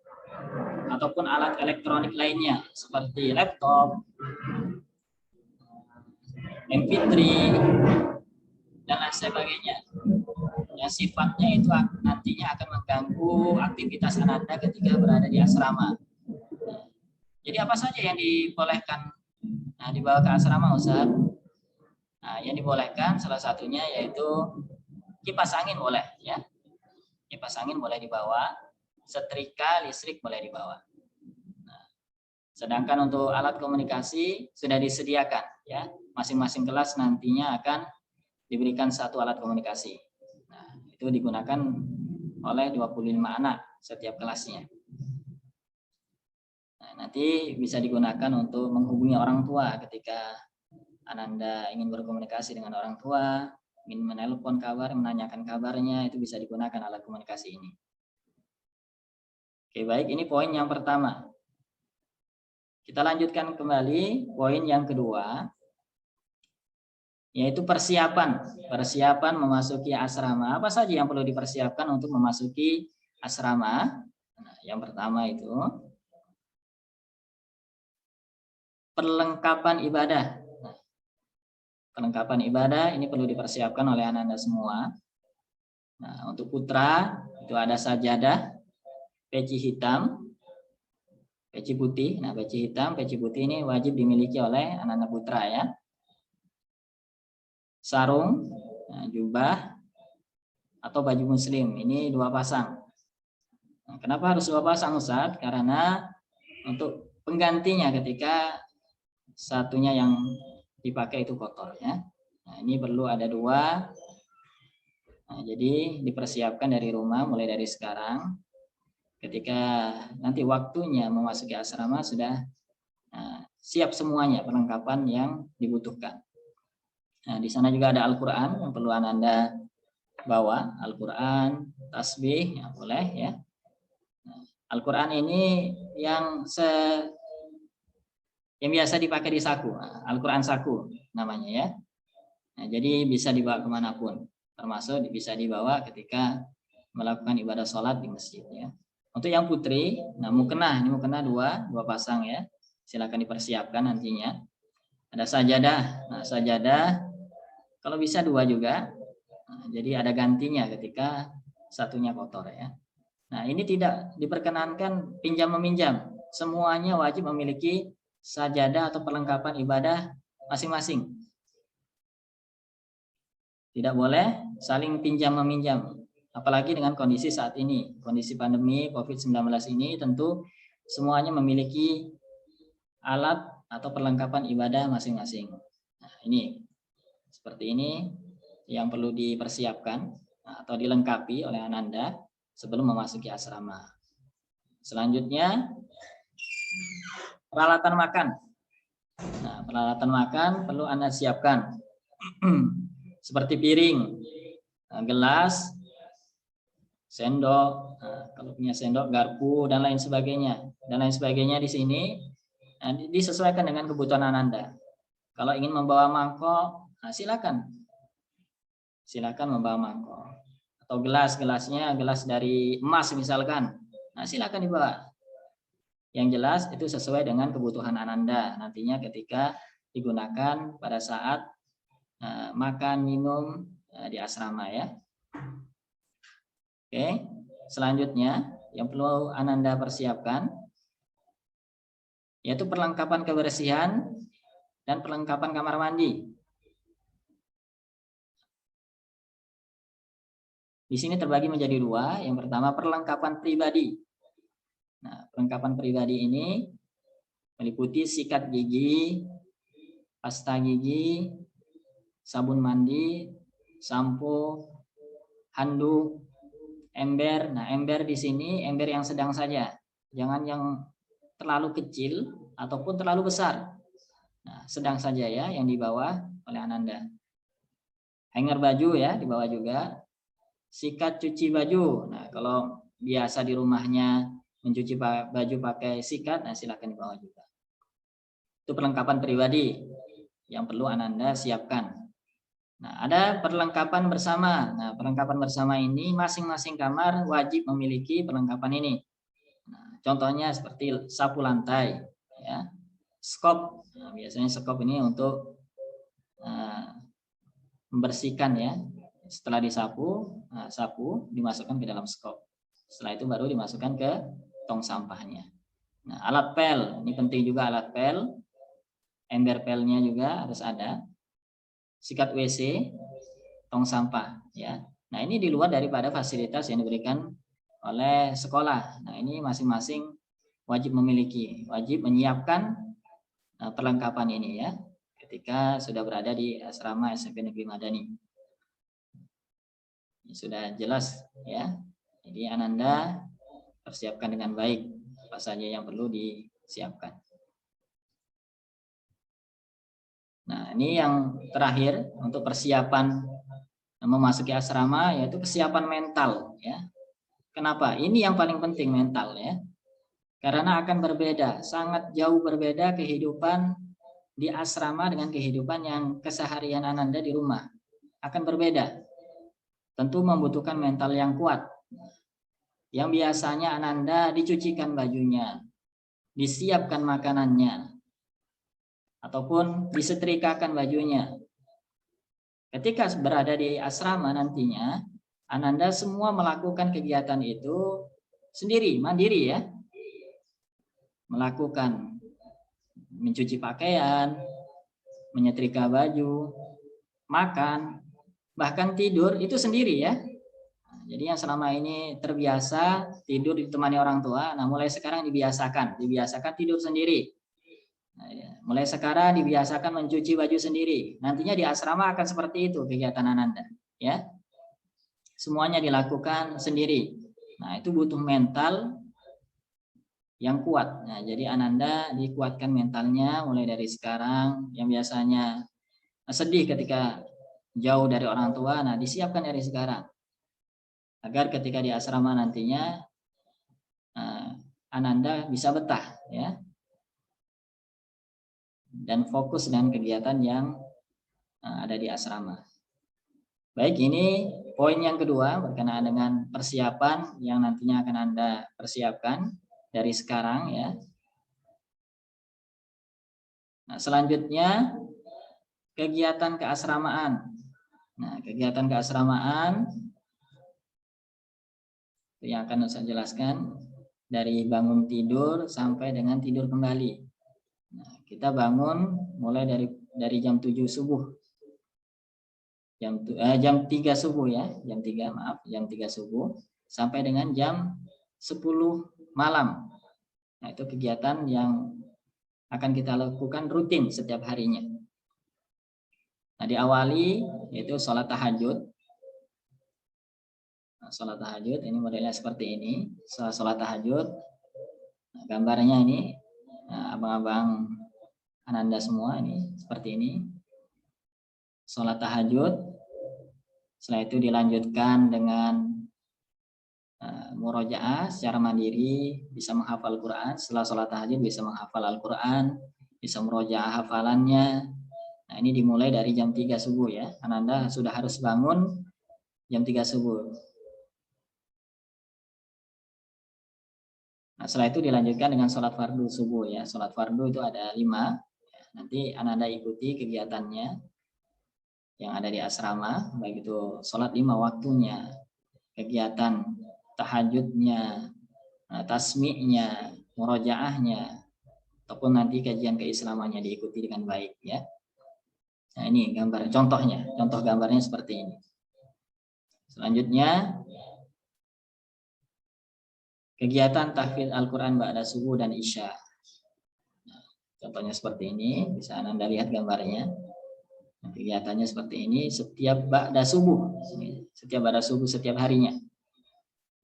S3: ataupun alat elektronik lainnya seperti laptop, MP3, dan lain sebagainya. Yang sifatnya itu nantinya akan mengganggu aktivitas Ananda ketika berada di asrama. Jadi apa saja yang dibolehkan dibawa ke asrama, Ustaz? Nah, yang dibolehkan salah satunya yaitu kipas angin boleh, ya. Kipas angin boleh dibawa, setrika listrik boleh dibawa. Nah, sedangkan untuk alat komunikasi sudah disediakan, ya. Masing-masing kelas nantinya akan diberikan satu alat komunikasi. Nah, itu digunakan oleh 25 anak setiap kelasnya. Nah, nanti bisa digunakan untuk menghubungi orang tua ketika Ananda ingin berkomunikasi dengan orang tua, ingin menelpon kabar, menanyakan kabarnya, itu bisa digunakan alat komunikasi ini. Oke, baik, ini poin yang pertama. Kita lanjutkan kembali poin yang kedua, yaitu persiapan. Persiapan memasuki asrama. Apa saja yang perlu dipersiapkan untuk memasuki asrama? Nah, yang pertama itu perlengkapan ibadah. Perlengkapan ibadah ini perlu dipersiapkan oleh Ananda semua. Nah, untuk putra itu ada sajadah, peci hitam, peci putih. Nah, peci hitam, peci putih ini wajib dimiliki oleh Ananda putra, ya. Sarung, jubah, atau baju muslim. Ini 2 pasang. Nah, kenapa harus 2 pasang, Ustaz? Karena untuk penggantinya ketika satunya yang dipakai itu kotor, ya. Nah, ini perlu ada 2. Nah, jadi dipersiapkan dari rumah mulai dari sekarang. Ketika nanti waktunya memasuki asrama sudah siap semuanya perlengkapan yang dibutuhkan. Nah, di sana juga ada Al-Qur'an yang perlu Ananda bawa, Al-Qur'an, tasbih, ya boleh, ya. Nah, Al-Qur'an ini yang biasa dipakai di saku, Al-Qur'an saku namanya, ya. Nah, jadi bisa dibawa kemanapun, termasuk bisa dibawa ketika melakukan ibadah sholat di masjid, ya. Untuk yang putri, nah mukena, ini mukena 2 pasang, ya. Silakan dipersiapkan nantinya. Ada sajadah. Nah, sajadah kalau bisa 2 juga. Nah, jadi ada gantinya ketika satunya kotor, ya. Nah, ini tidak diperkenankan pinjam meminjam. Semuanya wajib memiliki sajadah atau perlengkapan ibadah masing-masing. Tidak boleh saling pinjam meminjam. Apalagi dengan kondisi saat ini, kondisi pandemi COVID-19 ini, tentu semuanya memiliki alat atau perlengkapan ibadah masing-masing. Nah, ini seperti ini yang perlu dipersiapkan atau dilengkapi oleh Ananda sebelum memasuki asrama. Selanjutnya peralatan makan. Nah, peralatan makan perlu Anda siapkan. Seperti piring, gelas, sendok, kalau punya sendok, garpu, dan lain sebagainya. Dan lain sebagainya di sini disesuaikan dengan kebutuhan Ananda. Kalau ingin membawa mangkok, silakan. Silakan membawa mangkok. Atau gelasnya gelas dari emas misalkan. Nah, silakan dibawa. Yang jelas itu sesuai dengan kebutuhan Ananda nantinya ketika digunakan pada saat makan minum di asrama, ya. Oke, selanjutnya yang perlu Ananda persiapkan yaitu perlengkapan kebersihan dan perlengkapan kamar mandi. Di sini terbagi menjadi 2. Yang pertama perlengkapan pribadi. Nah, perlengkapan pribadi ini meliputi sikat gigi, pasta gigi, sabun mandi, sampo, handuk, ember. Nah, ember di sini ember yang sedang saja, jangan yang terlalu kecil ataupun terlalu besar. Nah, sedang saja, ya, yang dibawa oleh Ananda. Hanger baju, ya, dibawa juga. Sikat cuci baju. Nah, kalau biasa di rumahnya mencuci baju pakai sikat, nah silakan dibawa juga. Itu perlengkapan pribadi yang perlu Ananda siapkan. Nah, ada perlengkapan bersama. Nah, perlengkapan bersama ini masing-masing kamar wajib memiliki perlengkapan ini. Nah, contohnya seperti sapu lantai, ya, skop. Nah, biasanya skop ini untuk membersihkan ya. Setelah disapu, sapu dimasukkan ke dalam skop. Setelah itu baru dimasukkan ke tong sampahnya. Nah, alat pel ini penting juga, alat pel, ember pelnya juga harus ada. Sikat WC, tong sampah ya. Nah, ini di luar daripada fasilitas yang diberikan oleh sekolah. Nah, ini masing-masing wajib memiliki, wajib menyiapkan perlengkapan ini ya ketika sudah berada di asrama SMP Negeri Madani. Ini sudah jelas ya. Jadi Ananda persiapkan dengan baik apa saja yang perlu disiapkan. Nah, ini yang terakhir untuk persiapan memasuki asrama, yaitu kesiapan mental ya. Kenapa? Ini yang paling penting, mental ya. Karena akan berbeda, sangat jauh berbeda kehidupan di asrama dengan kehidupan yang keseharian Ananda di rumah. Akan berbeda. Tentu membutuhkan mental yang kuat. Yang biasanya Ananda dicucikan bajunya, disiapkan makanannya, ataupun disetrikakan bajunya. Ketika berada di asrama nantinya, Ananda semua melakukan kegiatan itu sendiri, mandiri ya. Melakukan mencuci pakaian, menyetrika baju, makan, bahkan tidur itu sendiri ya. Jadi yang selama ini terbiasa tidur ditemani orang tua, nah mulai sekarang dibiasakan tidur sendiri. Nah, ya. Mulai sekarang dibiasakan mencuci baju sendiri. Nantinya di asrama akan seperti itu kegiatan Ananda, ya. Semuanya dilakukan sendiri. Nah, itu butuh mental yang kuat. Nah, jadi Ananda dikuatkan mentalnya mulai dari sekarang. Yang biasanya sedih ketika jauh dari orang tua, nah disiapkan dari sekarang. Agar ketika di asrama nantinya Ananda bisa betah, ya. Dan fokus dengan kegiatan yang ada di asrama. Baik, ini poin yang kedua berkenaan dengan persiapan yang nantinya akan Anda persiapkan dari sekarang ya. Nah, selanjutnya kegiatan keasramaan. Nah, kegiatan keasramaan yang akan saya jelaskan dari bangun tidur sampai dengan tidur kembali. Nah, kita bangun mulai dari jam 7 subuh. Jam 3 subuh ya, jam 3 subuh sampai dengan jam 10 malam. Nah, itu kegiatan yang akan kita lakukan rutin setiap harinya. Nah, diawali yaitu sholat tahajud. Nah, sholat tahajud ini modelnya seperti ini. Sholat tahajud, nah, gambarnya ini, nah, abang-abang Ananda semua ini seperti ini. Sholat tahajud, setelah itu dilanjutkan dengan murojaah secara mandiri, bisa menghafal Quran. Setelah sholat tahajud bisa menghafal Al-Quran, bisa murojaah hafalannya. Nah, ini dimulai dari jam 3 subuh ya. Ananda sudah harus bangun jam 3 subuh. Nah, setelah itu dilanjutkan dengan sholat fardu subuh ya. Sholat fardu itu ada 5. Nanti Ananda ikuti kegiatannya yang ada di asrama, baik itu sholat 5 waktunya, kegiatan tahajudnya, tasmi'nya, murojaahnya, ataupun nanti kajian keislamannya diikuti dengan baik ya. Nah, ini gambar contohnya, contoh gambarnya seperti ini. Selanjutnya kegiatan tahfidz Al-Quran ba'da subuh dan isya. Nah, contohnya seperti ini, bisa Anda lihat gambarnya. Nah, kegiatannya seperti ini setiap ba'da subuh, setiap ba'da subuh setiap harinya.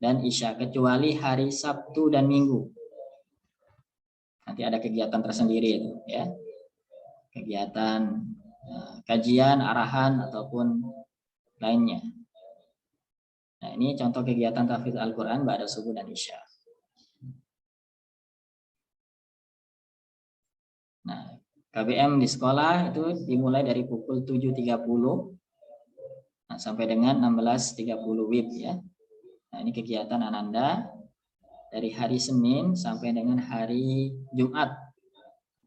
S3: Dan isya kecuali hari Sabtu dan Minggu. Nanti ada kegiatan tersendiri itu ya. Kegiatan kajian, arahan ataupun lainnya. Nah, ini contoh kegiatan tahfidz Al-Qur'an ba'da subuh dan isya. Nah, KBM di sekolah itu dimulai dari pukul 7.30 sampai dengan 16.30 WIB ya. Nah, ini kegiatan Ananda dari hari Senin sampai dengan hari Jumat.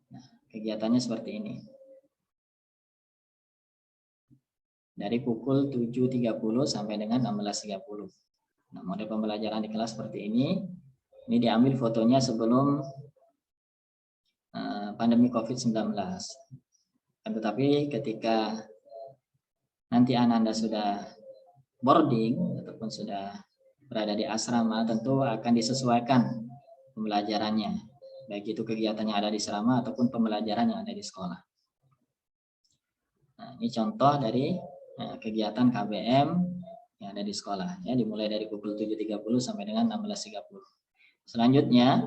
S3: Nah, kegiatannya seperti ini. Dari pukul 7.30 sampai dengan 16.30. Nah, model pembelajaran di kelas seperti ini. Ini diambil fotonya sebelum pandemi COVID-19. Tetapi ketika nanti Ananda sudah boarding ataupun sudah berada di asrama, tentu akan disesuaikan pembelajarannya, baik itu kegiatan yang ada di asrama ataupun pembelajaran yang ada di sekolah. Nah, ini contoh dari kegiatan KBM yang ada di sekolah ya, dimulai dari pukul 7.30 sampai dengan 16.30. Selanjutnya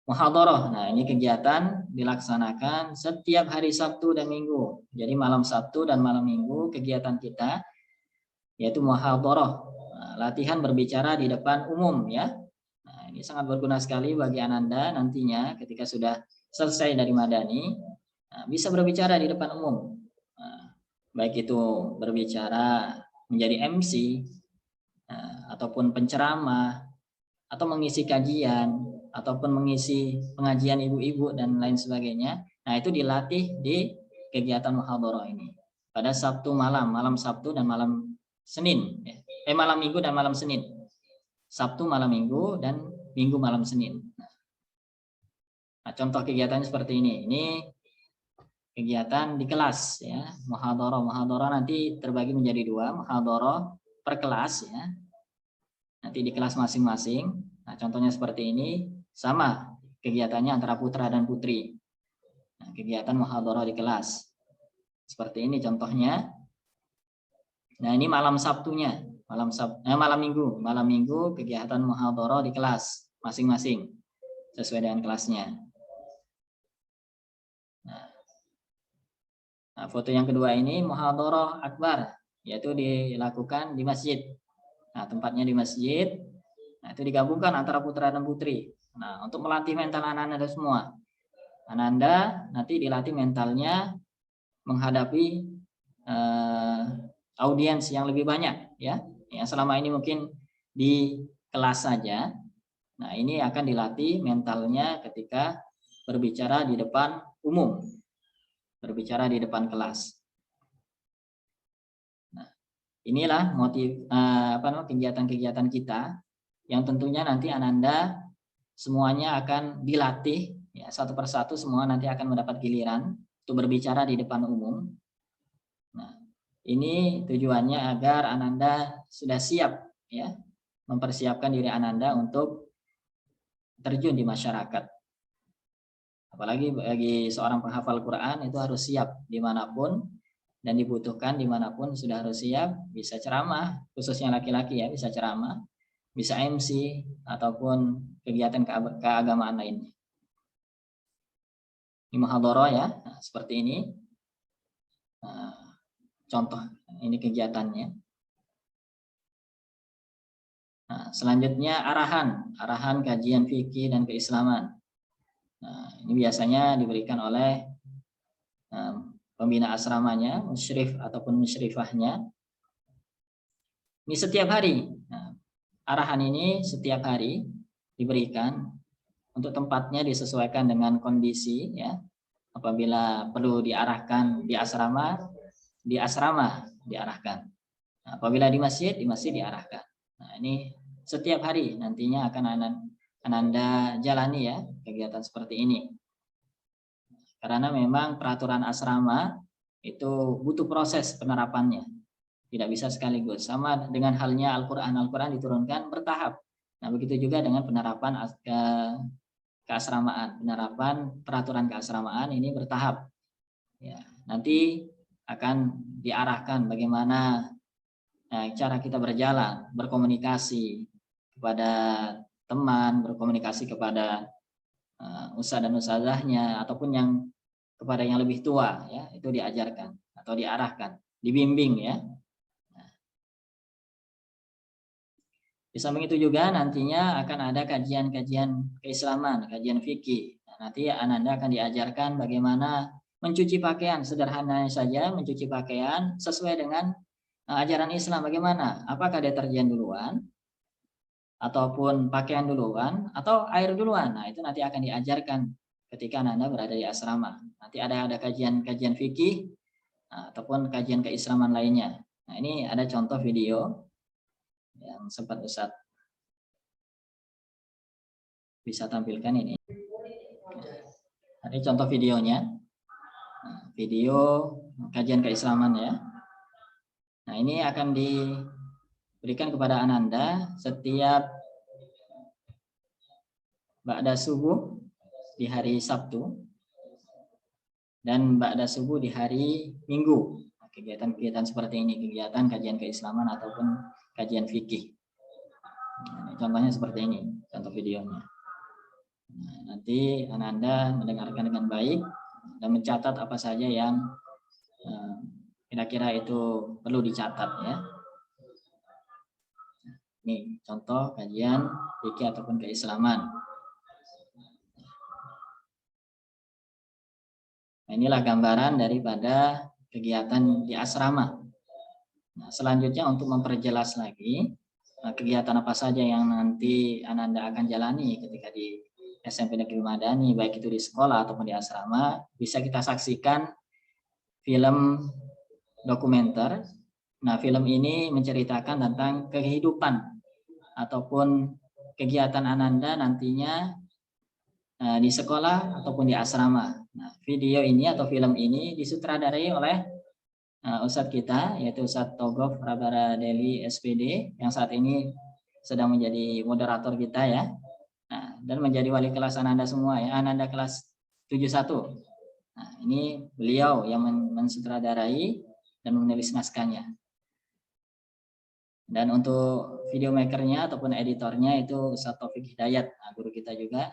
S3: muhadharah. Nah, ini kegiatan dilaksanakan setiap hari Sabtu dan Minggu. Jadi malam Sabtu dan malam Minggu kegiatan kita yaitu muhadharah. Nah, latihan berbicara di depan umum ya. Nah, ini sangat berguna sekali bagi Ananda nantinya ketika sudah selesai dari Madani, bisa berbicara di depan umum. Nah, baik itu berbicara menjadi MC ataupun penceramah atau mengisi kajian ataupun mengisi pengajian ibu-ibu dan lain sebagainya. Nah, itu dilatih di kegiatan muhadharah ini pada Sabtu malam, malam Sabtu dan malam Senin. Malam Minggu dan malam Senin. Sabtu malam Minggu dan Minggu malam Senin. Nah, contoh kegiatannya seperti ini. Ini kegiatan di kelas ya, muhadharah. Muhadharah nanti terbagi menjadi 2, muhadharah per kelas ya. Nanti di kelas masing-masing. Nah, contohnya seperti ini. Sama kegiatannya antara putra dan putri. Nah, kegiatan muhadharah di kelas. Seperti ini contohnya. Nah, ini malam Sabtunya, malam Minggu. Malam Minggu kegiatan muhadharah di kelas masing-masing sesuai dengan kelasnya. Nah, foto yang kedua ini muhadharah akbar, yaitu dilakukan di masjid. Nah, tempatnya di masjid. Nah, itu digabungkan antara putra dan putri. Nah, untuk melatih mental Ananda semua. Ananda nanti dilatih mentalnya menghadapi audiens yang lebih banyak ya. Yang selama ini mungkin di kelas saja. Nah, ini akan dilatih mentalnya ketika berbicara di depan umum. Berbicara di depan kelas. Nah, inilah motif kegiatan-kegiatan kita yang tentunya nanti Ananda semuanya akan dilatih ya, satu persatu semua nanti akan mendapat giliran untuk berbicara di depan umum. Nah, ini tujuannya agar Ananda sudah siap ya, mempersiapkan diri Ananda untuk terjun di masyarakat. Apalagi bagi seorang penghafal Quran itu harus siap dimanapun dan dibutuhkan dimanapun sudah harus siap, bisa ceramah, khususnya laki-laki ya, bisa ceramah, bisa MC ataupun kegiatan keagamaan lainnya. Ini muhadharah ya, nah, seperti ini. Nah, contoh ini kegiatannya. Nah, selanjutnya arahan kajian fikih dan keislaman. Nah, ini biasanya diberikan oleh pembina asramanya, musyrif ataupun musyrifahnya. Ini setiap hari. Nah, arahan ini setiap hari diberikan, untuk tempatnya disesuaikan dengan kondisi ya. Apabila perlu diarahkan di asrama diarahkan. Nah, apabila di masjid diarahkan. Nah, ini setiap hari nantinya akan Ananda jalani ya kegiatan seperti ini. Karena memang peraturan asrama itu butuh proses penerapannya. Tidak bisa sekaligus. Sama dengan halnya Al-Quran diturunkan bertahap. Nah, begitu juga dengan penerapan keasramaan, penerapan peraturan keasramaan ini bertahap. Ya, nanti akan diarahkan bagaimana cara kita berjalan, berkomunikasi kepada teman, berkomunikasi kepada ustadz dan ustadzahnya ataupun yang kepada yang lebih tua ya, itu diajarkan atau diarahkan, dibimbing ya. Di samping itu juga nantinya akan ada kajian-kajian keislaman, kajian fikih. Nah, nanti Ananda akan diajarkan bagaimana mencuci pakaian, sederhananya saja mencuci pakaian sesuai dengan ajaran Islam. Bagaimana? Apakah deterjen duluan, ataupun pakaian duluan, atau air duluan? Nah, itu nanti akan diajarkan ketika Anda berada di asrama. Nanti ada kajian fikih ataupun kajian keislaman lainnya. Nah, ini ada contoh video yang sempat Ustadz bisa tampilkan ini. Ini contoh videonya. Video kajian keislaman ya. Nah, ini akan diberikan kepada Ananda setiap ba'da subuh di hari Sabtu dan ba'da subuh di hari Minggu. Kegiatan-kegiatan seperti ini, kegiatan kajian keislaman ataupun kajian fikih. Nah, contohnya seperti ini, contoh videonya. Nah, nanti Ananda mendengarkan dengan baik dan mencatat apa saja yang kira-kira itu perlu dicatat ya. Ini contoh kajian fikih ataupun keislaman. Nah, inilah gambaran daripada kegiatan di asrama. Nah, selanjutnya untuk memperjelas lagi kegiatan apa saja yang nanti Ananda akan jalani ketika di SMP Negeri Madani, baik itu di sekolah ataupun di asrama, bisa kita saksikan film dokumenter. Nah, film ini menceritakan tentang kehidupan ataupun kegiatan Ananda nantinya di sekolah ataupun di asrama. Nah, video ini atau film ini disutradarai oleh Ustadz kita, yaitu Ustadz Togof Rabaradeli SPD, yang saat ini sedang menjadi moderator kita ya. Nah, dan menjadi wali kelas Ananda semua ya, Ananda kelas 71. Nah, ini beliau yang mensutradarai dan menulis naskahnya. Dan untuk video makernya ataupun editornya itu Ustadz Taufik Hidayat, guru kita juga,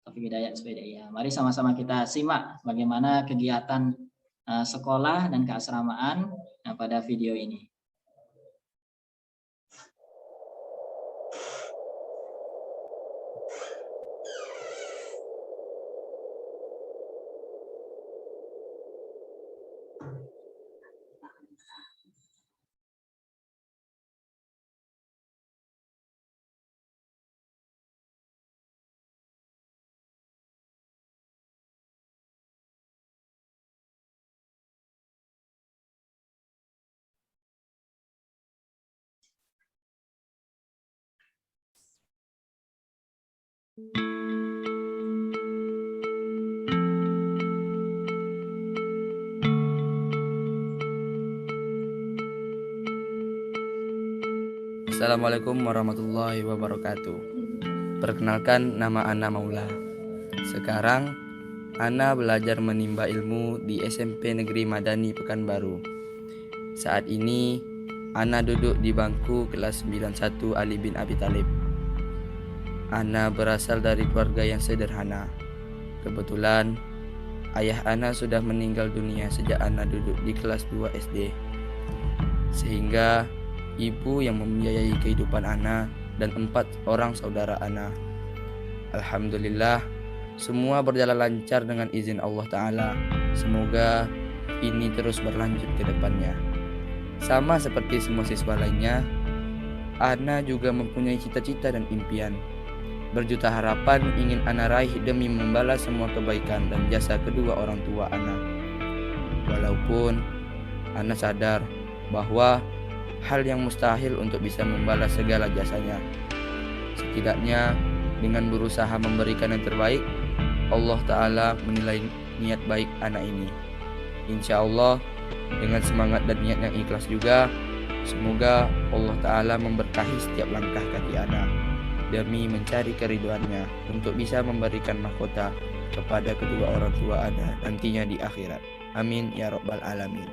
S3: Taufik Hidayat SPDI. Ya, mari sama-sama kita simak bagaimana kegiatan sekolah dan keasramaan pada video ini.
S4: Assalamualaikum warahmatullahi wabarakatuh. Perkenalkan, nama Ana Maula. Sekarang Ana belajar menimba ilmu di SMP Negeri Madani Pekanbaru. Saat ini Ana duduk di bangku kelas 91 Ali bin Abi Thalib. Ana berasal dari keluarga yang sederhana. Kebetulan ayah Ana sudah meninggal dunia sejak Ana duduk di kelas 2 SD. Sehingga ibu yang membiayai kehidupan Ana dan 4 orang saudara Ana. Alhamdulillah, semua berjalan lancar dengan izin Allah Ta'ala. Semoga ini terus berlanjut ke depannya. Sama seperti semua siswa lainnya, Ana juga mempunyai cita-cita dan impian. Berjuta harapan ingin Ana raih demi membalas semua kebaikan dan jasa kedua orang tua Ana. Walaupun Ana sadar bahwa hal yang mustahil untuk bisa membalas segala jasanya. Setidaknya dengan berusaha memberikan yang terbaik, Allah Ta'ala menilai niat baik anak ini. Insya Allah dengan semangat dan niat yang ikhlas juga, semoga Allah Ta'ala memberkahi setiap langkah kaki anak demi mencari keriduannya untuk bisa memberikan mahkota kepada kedua orang tua anak nantinya di akhirat. Amin ya rabbal alamin.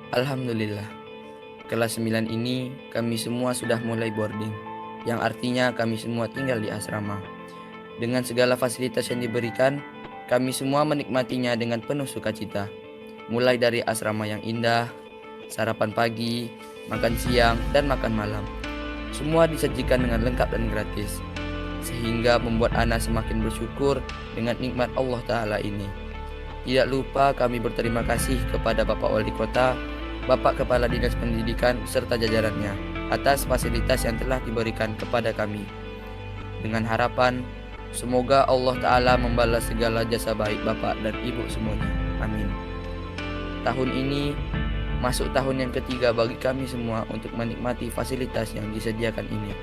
S4: Alhamdulillah, kelas 9 ini kami semua sudah mulai boarding, yang artinya kami semua tinggal di asrama. Dengan segala fasilitas yang diberikan, kami semua menikmatinya dengan penuh sukacita. Mulai dari asrama yang indah, sarapan pagi, makan siang, dan makan malam. Semua disajikan dengan lengkap dan gratis, sehingga membuat Ana semakin bersyukur dengan nikmat Allah Ta'ala ini. Tidak lupa kami berterima kasih kepada Bapak Wali Kota, Bapak Kepala Dinas Pendidikan, serta jajarannya atas fasilitas yang telah diberikan kepada kami. Dengan harapan, semoga Allah Ta'ala membalas segala jasa baik Bapak dan Ibu semuanya. Amin. Tahun ini masuk tahun yang ketiga bagi kami semua untuk menikmati fasilitas yang disediakan ini.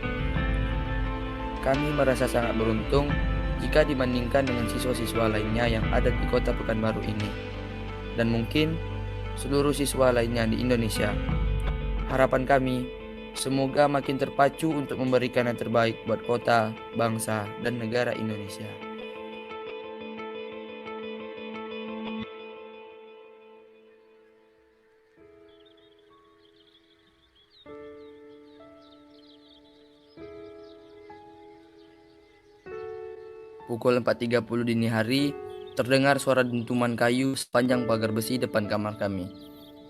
S4: Kami merasa sangat beruntung jika dibandingkan dengan siswa-siswa lainnya yang ada di Kota Pekanbaru ini, dan mungkin seluruh siswa lainnya di Indonesia. Harapan kami, semoga makin terpacu untuk memberikan yang terbaik buat kota, bangsa, dan negara Indonesia. Pukul 4.30 dini hari, terdengar suara dentuman kayu sepanjang pagar besi depan kamar kami.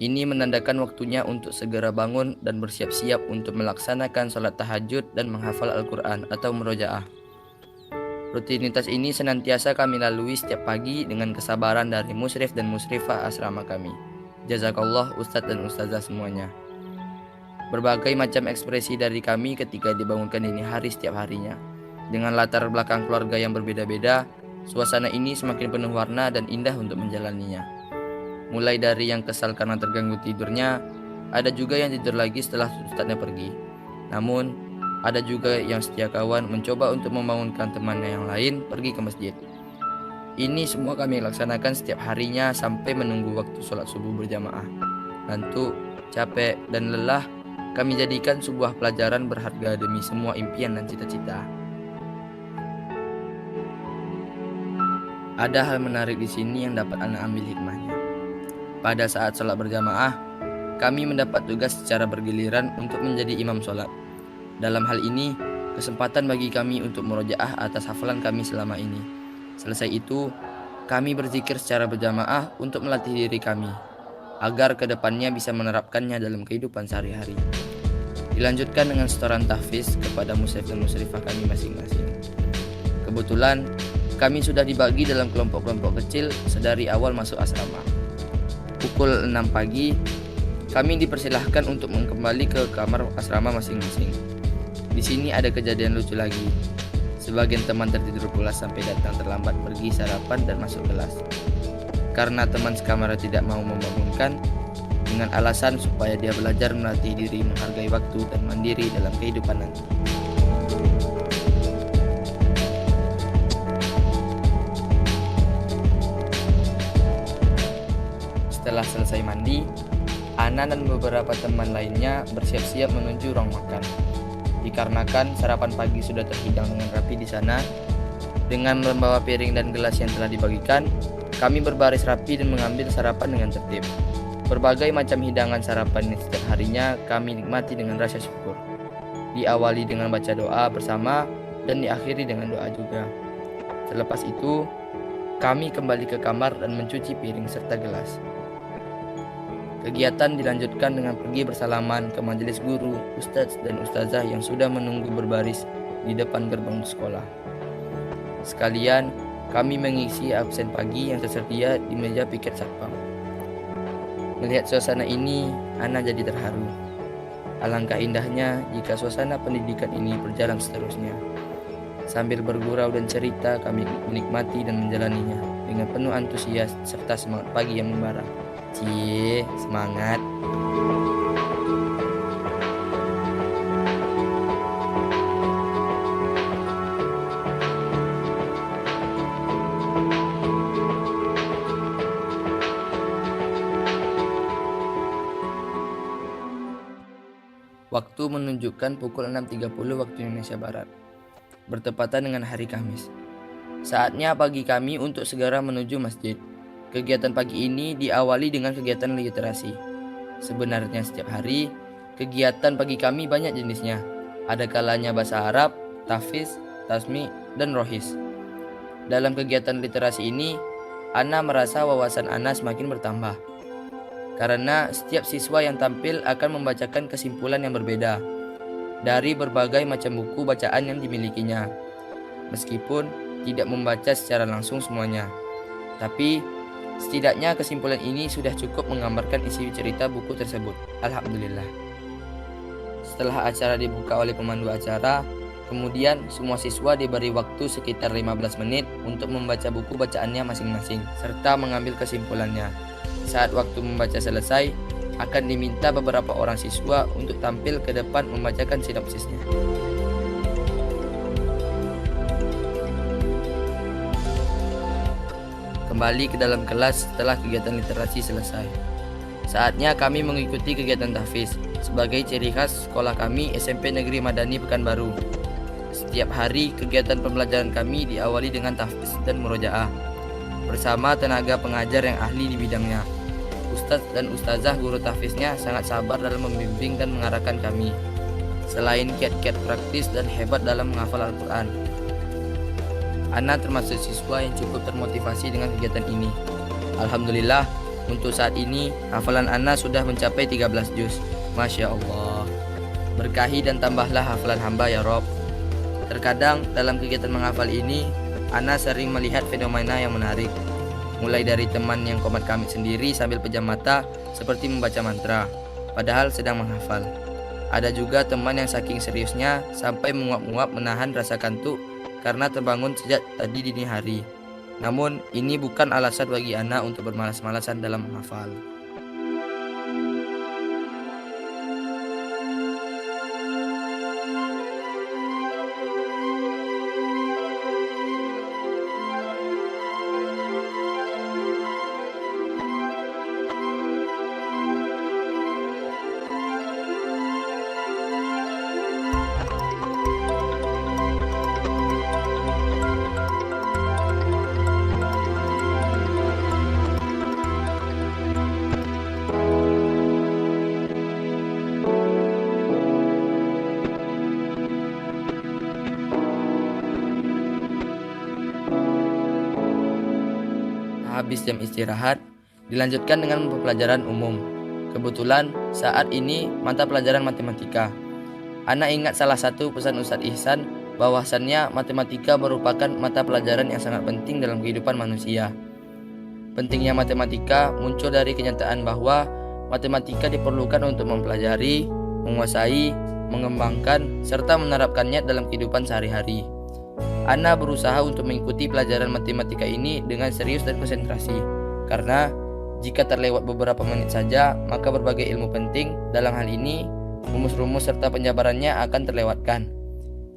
S4: Ini menandakan waktunya untuk segera bangun dan bersiap-siap untuk melaksanakan sholat tahajud dan menghafal Al-Quran atau murojaah. Rutinitas ini senantiasa kami lalui setiap pagi dengan kesabaran dari musyrif dan musyrifah asrama kami. Jazakallah Ustadz dan Ustazah semuanya. Berbagai macam ekspresi dari kami ketika dibangunkan dini hari setiap harinya. Dengan latar belakang keluarga yang berbeda-beda, suasana ini semakin penuh warna dan indah untuk menjalaninya. Mulai dari yang kesal karena terganggu tidurnya, ada juga yang tidur lagi setelah ustadznya pergi. Namun, ada juga yang setia kawan mencoba untuk membangunkan temannya yang lain pergi ke masjid. Ini semua kami laksanakan setiap harinya sampai menunggu waktu sholat subuh berjamaah. Ngantuk, capek, dan lelah kami jadikan sebuah pelajaran berharga demi semua impian dan cita-cita. Ada hal menarik di sini yang dapat Anda ambil hikmahnya. Pada saat sholat berjamaah, kami mendapat tugas secara bergiliran untuk menjadi imam sholat. Dalam hal ini, kesempatan bagi kami untuk murojaah atas hafalan kami selama ini. Selesai itu, kami berzikir secara berjamaah untuk melatih diri kami, agar kedepannya bisa menerapkannya dalam kehidupan sehari-hari. Dilanjutkan dengan setoran tahfiz kepada musyrif dan musyrifah kami masing-masing. Kebetulan, kami sudah dibagi dalam kelompok-kelompok kecil sedari awal masuk asrama. Pukul 6 pagi, kami dipersilahkan untuk kembali ke kamar asrama masing-masing. Di sini ada kejadian lucu lagi. Sebagian teman tertidur pulas sampai datang terlambat pergi sarapan dan masuk kelas. Karena teman sekamar tidak mau membangunkan, dengan alasan supaya dia belajar melatih diri menghargai waktu dan mandiri dalam kehidupan nanti. Setelah selesai mandi, Ana dan beberapa teman lainnya bersiap-siap menuju ruang makan. Dikarenakan sarapan pagi sudah terhidang dengan rapi di sana, dengan membawa piring dan gelas yang telah dibagikan, kami berbaris rapi dan mengambil sarapan dengan tertib. Berbagai macam hidangan sarapan ini setiap harinya kami nikmati dengan rasa syukur. Diawali dengan baca doa bersama dan diakhiri dengan doa juga. Selepas itu, kami kembali ke kamar dan mencuci piring serta gelas. Kegiatan dilanjutkan dengan pergi bersalaman ke majelis guru, ustadz dan ustazah yang sudah menunggu berbaris di depan gerbang sekolah. Sekalian, kami mengisi absen pagi yang tersedia di meja piket satpam. Melihat suasana ini, Ana jadi terharu. Alangkah indahnya jika suasana pendidikan ini berjalan seterusnya. Sambil bergurau dan cerita, kami menikmati dan menjalaninya dengan penuh antusias serta semangat pagi yang membara. Cie, semangat. Waktu menunjukkan pukul 6.30 waktu Indonesia Barat, bertepatan dengan hari Kamis. Saatnya pagi kami untuk segera menuju masjid. Kegiatan pagi ini diawali dengan kegiatan literasi. Sebenarnya setiap hari, kegiatan pagi kami banyak jenisnya. Ada kalanya bahasa Arab, tahfiz, tasmi, dan rohis. Dalam kegiatan literasi ini, Ana merasa wawasan Ana semakin bertambah. Karena setiap siswa yang tampil akan membacakan kesimpulan yang berbeda. dari berbagai macam buku bacaan yang dimilikinya, meskipun tidak membaca secara langsung semuanya. Tapi setidaknya kesimpulan ini sudah cukup menggambarkan isi cerita buku tersebut. Alhamdulillah. Setelah acara dibuka oleh pemandu acara, kemudian semua siswa diberi waktu sekitar 15 menit untuk membaca buku bacaannya masing-masing serta mengambil kesimpulannya. Saat waktu membaca selesai, akan diminta beberapa orang siswa untuk tampil ke depan membacakan sinopsisnya. Kembali ke dalam kelas setelah kegiatan literasi selesai. Saatnya kami mengikuti kegiatan tahfiz sebagai ciri khas sekolah kami SMP Negeri Madani Pekanbaru. Setiap hari kegiatan pembelajaran kami diawali dengan tahfiz dan murojaah bersama tenaga pengajar yang ahli di bidangnya. Ustadz dan ustazah guru tahfiznya sangat sabar dalam membimbing dan mengarahkan kami. Selain kiat-kiat praktis dan hebat dalam menghafal Al-Quran, Ana termasuk siswa yang cukup termotivasi dengan kegiatan ini. Alhamdulillah, untuk saat ini hafalan Ana sudah mencapai 13 juz. Masya Allah. Berkahi dan tambahlah hafalan hamba ya Rob. Terkadang dalam kegiatan menghafal ini, Ana sering melihat fenomena yang menarik. Mulai dari teman yang komat kamit sendiri sambil pejam mata seperti membaca mantra, padahal sedang menghafal. Ada juga teman yang saking seriusnya sampai menguap-nguap menahan rasa kantuk karena terbangun sejak tadi dini hari. Namun ini bukan alasan bagi Ana untuk bermalas-malasan dalam menghafal. Habis jam istirahat, dilanjutkan dengan pembelajaran umum. Kebetulan saat ini mata pelajaran matematika. Ana ingat salah satu pesan Ustadz Ihsan bahwasannya matematika merupakan mata pelajaran yang sangat penting dalam kehidupan manusia. Pentingnya matematika muncul dari kenyataan bahwa matematika diperlukan untuk mempelajari, menguasai, mengembangkan, serta menerapkannya dalam kehidupan sehari-hari. Ana berusaha untuk mengikuti pelajaran matematika ini dengan serius dan konsentrasi, karena jika terlewat beberapa menit saja, maka berbagai ilmu penting dalam hal ini, rumus-rumus serta penjabarannya akan terlewatkan.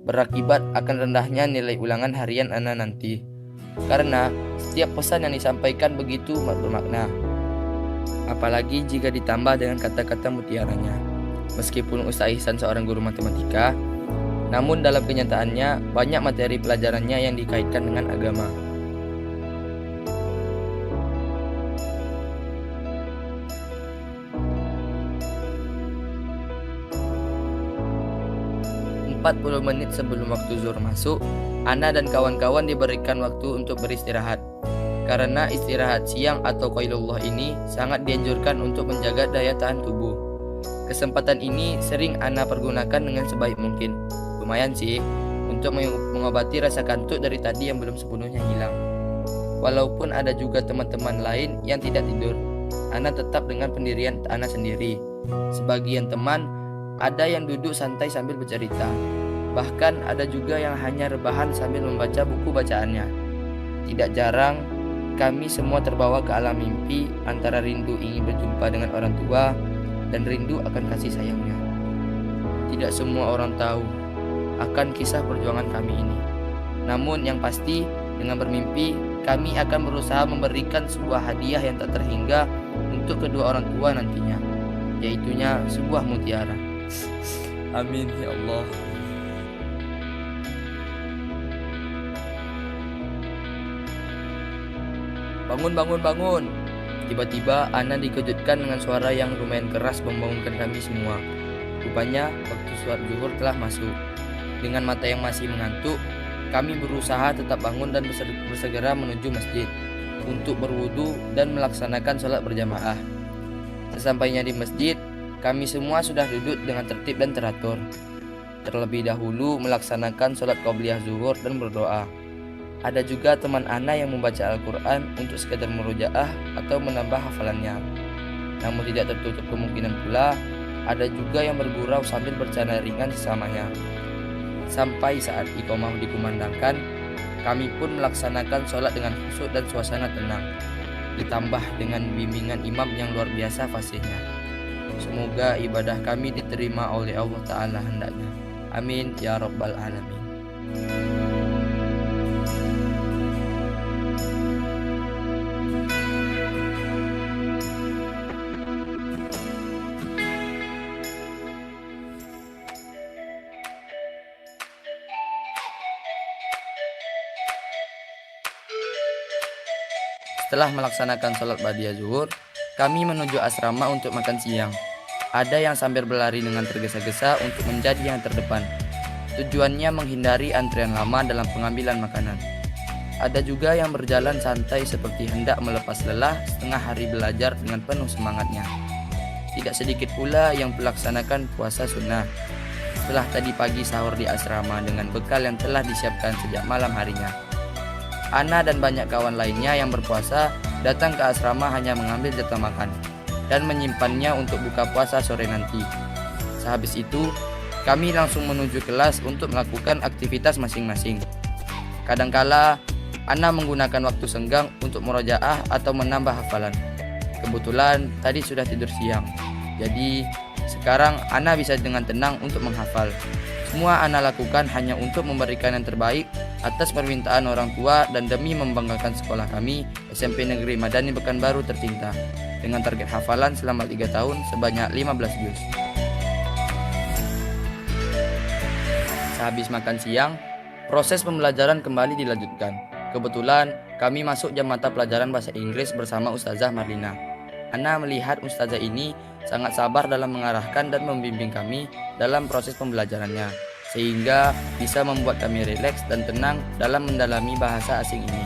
S4: Berakibat akan rendahnya nilai ulangan harian Ana nanti, karena setiap pesan yang disampaikan begitu bermakna. Apalagi jika ditambah dengan kata-kata mutiaranya. Meskipun Ustaz Ihsan seorang guru matematika, namun dalam kenyataannya banyak materi pelajarannya yang dikaitkan dengan agama. ...40 menit sebelum waktu zuhur masuk, Ana dan kawan-kawan diberikan waktu untuk beristirahat. Karena istirahat siang atau qailullah ini sangat dianjurkan untuk menjaga daya tahan tubuh. Kesempatan ini sering Ana pergunakan dengan sebaik mungkin. Lumayan sih untuk mengobati rasa kantuk dari tadi yang belum sepenuhnya hilang. Walaupun ada juga teman-teman lain yang tidak tidur, Ana tetap dengan pendirian Ana sendiri. Sebagian teman ada yang duduk santai sambil bercerita. Bahkan ada juga yang hanya rebahan sambil membaca buku bacaannya. Tidak jarang kami semua terbawa ke alam mimpi antara rindu ingin berjumpa dengan orang tua dan rindu akan kasih sayangnya. Tidak semua orang tahu akan kisah perjuangan kami ini. Namun yang pasti, dengan bermimpi, kami akan berusaha memberikan sebuah hadiah yang tak terhingga untuk kedua orang tua nantinya, yaitunya sebuah mutiara. Amin ya Allah. Bangun, bangun, bangun. Tiba-tiba Ana dikejutkan dengan suara yang lumayan keras membangunkan kami semua. Rupanya waktu sholat zuhur telah masuk. Dengan mata yang masih mengantuk, kami berusaha tetap bangun dan bersegera menuju masjid untuk berwudu dan melaksanakan sholat berjamaah. Sesampainya di masjid, kami semua sudah duduk dengan tertib dan teratur. terlebih dahulu melaksanakan sholat qobliyah zuhur dan berdoa. Ada juga teman Ana yang membaca Al-Quran untuk sekedar murojaah atau menambah hafalannya. Namun tidak tertutup kemungkinan pula ada juga yang bergurau sambil bercanda ringan sesamanya. Sampai saat iqomah dikumandangkan, kami pun melaksanakan sholat dengan khusyuk dan suasana tenang, ditambah dengan bimbingan imam yang luar biasa fasihnya. Semoga ibadah kami diterima oleh Allah Ta'ala hendaknya. Amin ya Rabbal Alamin. Setelah melaksanakan sholat ba'diyah zuhur, kami menuju asrama untuk makan siang. Ada yang sambil berlari dengan tergesa-gesa untuk menjadi yang terdepan. Tujuannya menghindari antrian lama dalam pengambilan makanan. Ada juga yang berjalan santai seperti hendak melepas lelah setengah hari belajar dengan penuh semangatnya. Tidak sedikit pula yang melaksanakan puasa sunnah. Setelah tadi pagi sahur di asrama dengan bekal yang telah disiapkan sejak malam harinya. Ana dan banyak kawan lainnya yang berpuasa datang ke asrama hanya mengambil jatah makan dan menyimpannya untuk buka puasa sore nanti. Sehabis itu, kami langsung menuju kelas untuk melakukan aktivitas masing-masing. Kadangkala, Ana menggunakan waktu senggang untuk murojaah atau menambah hafalan. Kebetulan tadi sudah tidur siang, jadi sekarang Ana bisa dengan tenang untuk menghafal. Semua Ana lakukan hanya untuk memberikan yang terbaik atas permintaan orang tua dan demi membanggakan sekolah kami, SMP Negeri Madani Pekanbaru tercinta, dengan target hafalan selama 3 tahun sebanyak 15 juz. Sehabis makan siang, proses pembelajaran kembali dilanjutkan. Kebetulan kami masuk jam mata pelajaran bahasa Inggris bersama Ustazah Marlina. Ana melihat Ustazah ini sangat sabar dalam mengarahkan dan membimbing kami dalam proses pembelajarannya, sehingga bisa membuat kami rileks dan tenang dalam mendalami bahasa asing ini.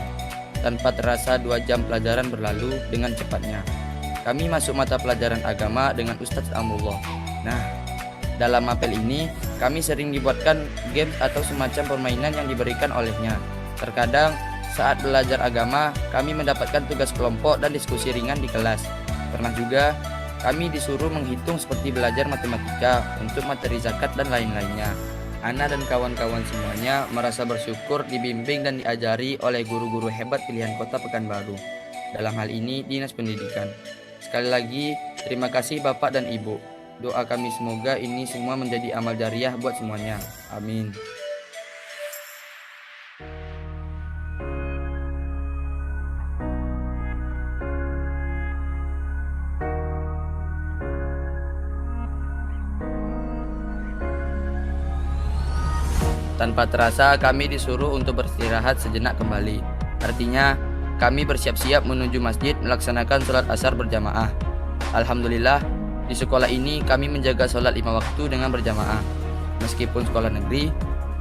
S4: Tanpa terasa 2 jam pelajaran berlalu dengan cepatnya. Kami masuk mata pelajaran agama dengan Ustaz Amrullah. Nah, dalam mapel ini kami sering dibuatkan games atau semacam permainan yang diberikan olehnya. Terkadang saat belajar agama, kami mendapatkan tugas kelompok dan diskusi ringan di kelas. Pernah juga kami disuruh menghitung seperti belajar matematika untuk materi zakat dan lain-lainnya. Ana dan kawan-kawan semuanya merasa bersyukur dibimbing dan diajari oleh guru-guru hebat pilihan kota Pekanbaru. Dalam hal ini Dinas Pendidikan. Sekali lagi, terima kasih Bapak dan Ibu. Doa kami semoga ini semua menjadi amal jariah buat semuanya. Amin. Tanpa terasa kami disuruh untuk beristirahat sejenak kembali. Artinya kami bersiap-siap menuju masjid melaksanakan sholat asar berjamaah. Alhamdulillah, di sekolah ini kami menjaga sholat 5 waktu dengan berjamaah. Meskipun sekolah negeri,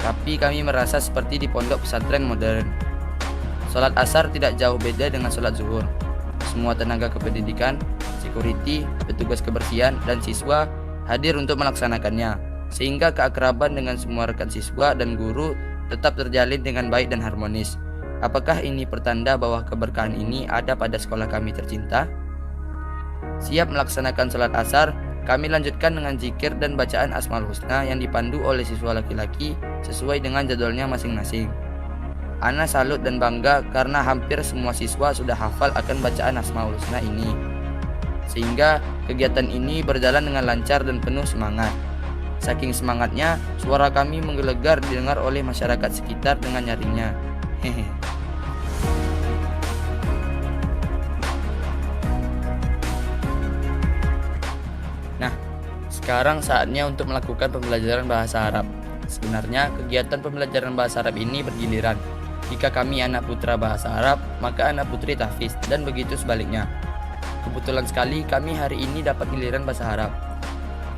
S4: tapi kami merasa seperti di pondok pesantren modern. Sholat asar tidak jauh beda dengan sholat zuhur. Semua tenaga kependidikan, security, petugas kebersihan, dan siswa hadir untuk melaksanakannya, sehingga keakraban dengan semua rekan siswa dan guru tetap terjalin dengan baik dan harmonis. Apakah ini pertanda bahwa keberkahan ini ada pada sekolah kami tercinta? Siap melaksanakan sholat asar, kami lanjutkan dengan zikir dan bacaan Asmaul Husna yang dipandu oleh siswa laki-laki sesuai dengan jadwalnya masing-masing. Ana salut dan bangga karena hampir semua siswa sudah hafal akan bacaan Asmaul Husna ini, sehingga kegiatan ini berjalan dengan lancar dan penuh semangat. Saking semangatnya, suara kami menggelegar didengar oleh masyarakat sekitar dengan nyaringnya. Hehe. Nah, sekarang saatnya untuk melakukan pembelajaran bahasa Arab. Sebenarnya kegiatan pembelajaran bahasa Arab ini bergiliran. Jika kami anak putra bahasa Arab, maka anak putri tahfiz, dan begitu sebaliknya. Kebetulan sekali kami hari ini dapat giliran bahasa Arab.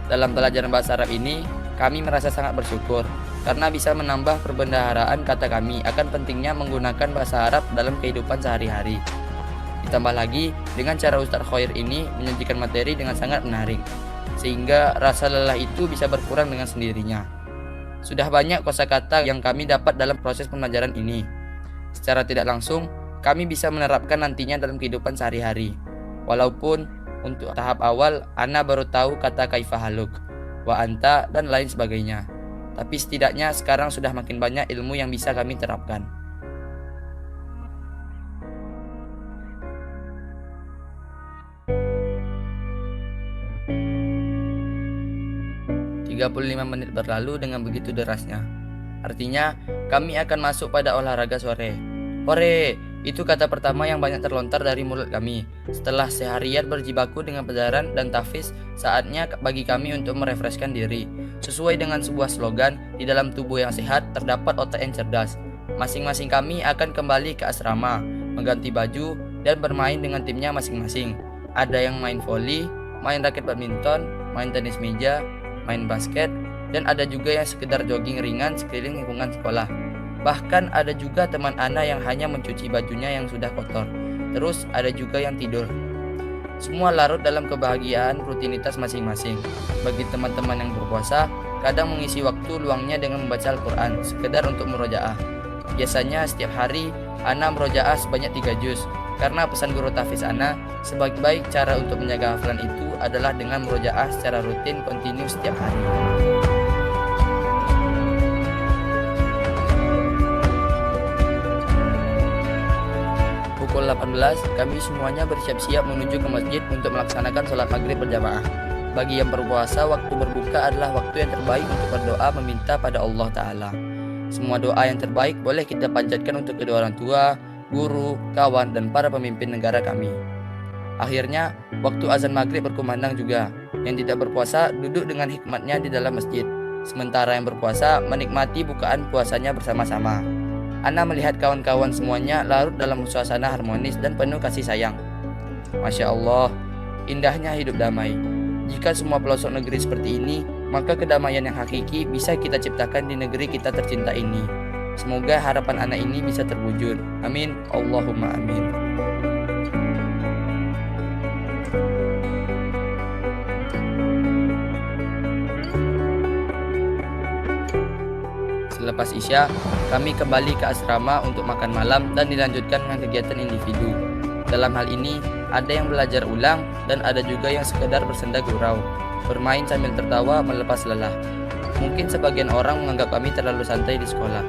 S4: Dalam pelajaran bahasa Arab ini, kami merasa sangat bersyukur karena bisa menambah perbendaharaan kata kami akan pentingnya menggunakan bahasa Arab dalam kehidupan sehari-hari. Ditambah lagi, dengan cara Ustaz Khoir ini menyajikan materi dengan sangat menarik, sehingga rasa lelah itu bisa berkurang dengan sendirinya. Sudah banyak kosakata yang kami dapat dalam proses pembelajaran ini. Secara tidak langsung, kami bisa menerapkan nantinya dalam kehidupan sehari-hari. Walaupun untuk tahap awal, ana baru tahu kata kaifahaluk, wa anta, dan lain sebagainya. Tapi setidaknya sekarang sudah makin banyak ilmu yang bisa kami terapkan. Tiga 35 menit berlalu dengan begitu derasnya. Artinya, kami akan masuk pada olahraga sore. Hore! Itu kata pertama yang banyak terlontar dari mulut kami. Setelah seharian berjibaku dengan pelajaran dan tahfiz, saatnya bagi kami untuk merefreshkan diri. Sesuai dengan sebuah slogan, di dalam tubuh yang sehat terdapat otak yang cerdas. Masing-masing kami akan kembali ke asrama, mengganti baju, dan bermain dengan timnya masing-masing. Ada yang main voli, main raket badminton, main tenis meja, main basket, dan ada juga yang sekedar jogging ringan sekeliling lingkungan sekolah. Bahkan ada juga teman ana yang hanya mencuci bajunya yang sudah kotor. Terus ada juga yang tidur. Semua larut dalam kebahagiaan rutinitas masing-masing. Bagi teman-teman yang berpuasa, kadang mengisi waktu luangnya dengan membaca Al-Quran, sekedar untuk murojaah. Biasanya setiap hari, ana murojaah sebanyak 3 juz. Karena pesan guru tahfiz ana, sebaik-baik cara untuk menjaga hafalan itu adalah dengan murojaah secara rutin kontinu setiap hari. Pukul 18, kami semuanya bersiap-siap menuju ke masjid untuk melaksanakan sholat maghrib berjamaah. Bagi yang berpuasa, waktu berbuka adalah waktu yang terbaik untuk berdoa meminta pada Allah Ta'ala. Semua doa yang terbaik boleh kita panjatkan untuk kedua orang tua, guru, kawan, dan para pemimpin negara kami. Akhirnya, waktu azan maghrib berkumandang juga. Yang tidak berpuasa duduk dengan hikmatnya di dalam masjid, sementara yang berpuasa menikmati bukaan puasanya bersama-sama. Ana melihat kawan-kawan semuanya larut dalam suasana harmonis dan penuh kasih sayang. Masya Allah, indahnya hidup damai. Jika semua pelosok negeri seperti ini, maka kedamaian yang hakiki bisa kita ciptakan di negeri kita tercinta ini. Semoga harapan anak ini bisa terwujud. Amin. Allahumma amin. Selepas Isya, kami kembali ke asrama untuk makan malam dan dilanjutkan dengan kegiatan individu. Dalam hal ini, ada yang belajar ulang dan ada juga yang sekedar bersenda gurau, bermain sambil tertawa melepas lelah. Mungkin sebagian orang menganggap kami terlalu santai di sekolah.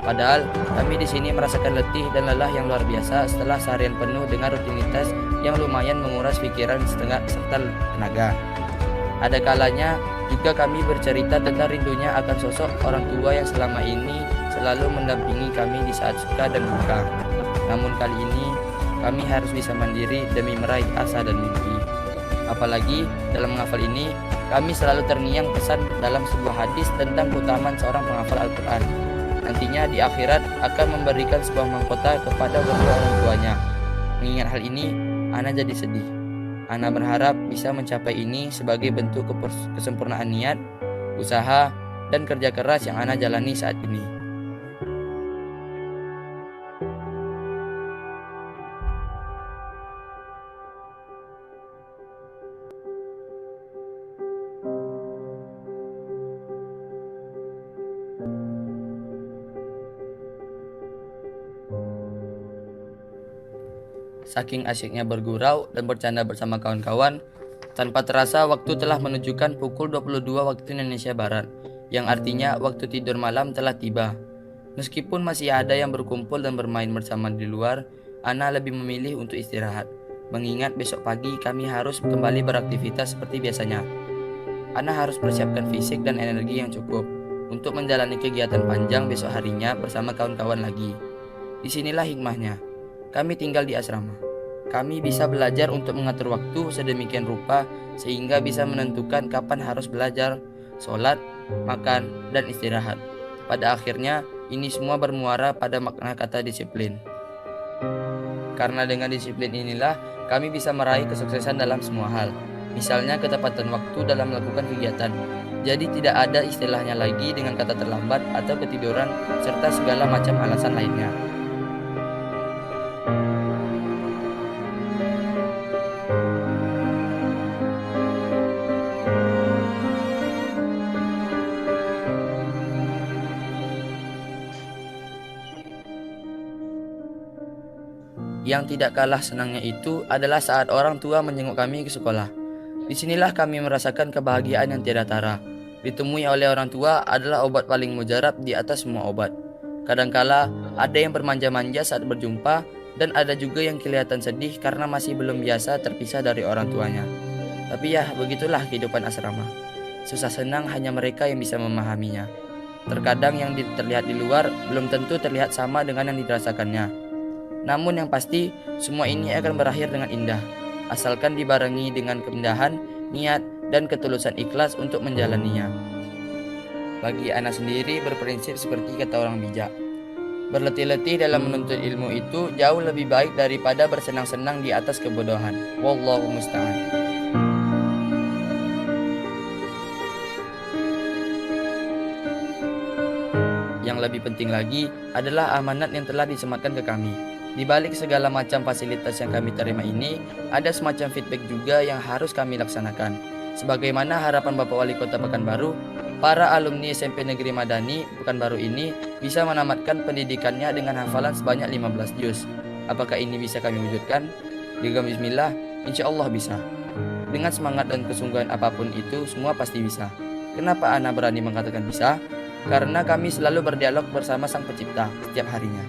S4: Padahal, kami di sini merasakan letih dan lelah yang luar biasa setelah seharian penuh dengan rutinitas yang lumayan menguras pikiran serta tenaga. Ada kalanya juga kami bercerita tentang rindunya akan sosok orang tua yang selama ini selalu mendampingi kami di saat suka dan duka. Namun kali ini, kami harus bisa mandiri demi meraih asa dan mimpi. Apalagi dalam menghafal ini, kami selalu terngiang pesan dalam sebuah hadis tentang keutamaan seorang penghafal Al-Quran. Nantinya di akhirat akan memberikan sebuah mahkota kepada kedua orang tuanya. Mengingat hal ini, ana jadi sedih. Ana berharap bisa mencapai ini sebagai bentuk kesempurnaan niat, usaha, dan kerja keras yang ana jalani saat ini. Saking asyiknya bergurau dan bercanda bersama kawan-kawan, tanpa terasa waktu telah menunjukkan pukul 22 waktu Indonesia Barat, yang artinya waktu tidur malam telah tiba. Meskipun masih ada yang berkumpul dan bermain bersama di luar, ana lebih memilih untuk istirahat, mengingat besok pagi kami harus kembali beraktivitas seperti biasanya. Ana harus persiapkan fisik dan energi yang cukup untuk menjalani kegiatan panjang besok harinya bersama kawan-kawan lagi. Disinilah hikmahnya. Kami tinggal di asrama. Kami bisa belajar untuk mengatur waktu sedemikian rupa sehingga bisa menentukan kapan harus belajar, sholat, makan, dan istirahat. Pada akhirnya, ini semua bermuara pada makna kata disiplin. Karena dengan disiplin inilah kami bisa meraih kesuksesan dalam semua hal. Misalnya ketepatan waktu dalam melakukan kegiatan. Jadi tidak ada istilahnya lagi dengan kata terlambat atau ketiduran serta segala macam alasan lainnya. Yang tidak kalah senangnya itu adalah saat orang tua menjenguk kami ke sekolah. Disinilah kami merasakan kebahagiaan yang tiada tara. Ditemui oleh orang tua adalah obat paling mujarab di atas semua obat. Kadangkala ada yang bermanja-manja saat berjumpa, dan ada juga yang kelihatan sedih karena masih belum biasa terpisah dari orang tuanya. Tapi ya, begitulah kehidupan asrama. Susah senang hanya mereka yang bisa memahaminya. Terkadang yang terlihat di luar belum tentu terlihat sama dengan yang dirasakannya. Namun yang pasti, semua ini akan berakhir dengan indah, asalkan dibarengi dengan kerendahan, niat, dan ketulusan ikhlas untuk menjalaninya. Bagi Ana sendiri berprinsip seperti kata orang bijak. Berletih-letih dalam menuntut ilmu itu jauh lebih baik daripada bersenang-senang di atas kebodohan. Wallahu musta'an. Yang lebih penting lagi adalah amanat yang telah disematkan ke kami. Di balik segala macam fasilitas yang kami terima ini, ada semacam feedback juga yang harus kami laksanakan. Sebagaimana harapan Bapak Wali Kota Pekanbaru, para alumni SMP Negeri Madani Pekanbaru ini bisa menamatkan pendidikannya dengan hafalan sebanyak 15 juz. Apakah ini bisa kami wujudkan? Dengan bismillah, insya Allah bisa. Dengan semangat dan kesungguhan apapun itu, semua pasti bisa. Kenapa Ana berani mengatakan bisa? Karena kami selalu berdialog bersama Sang Pencipta setiap harinya.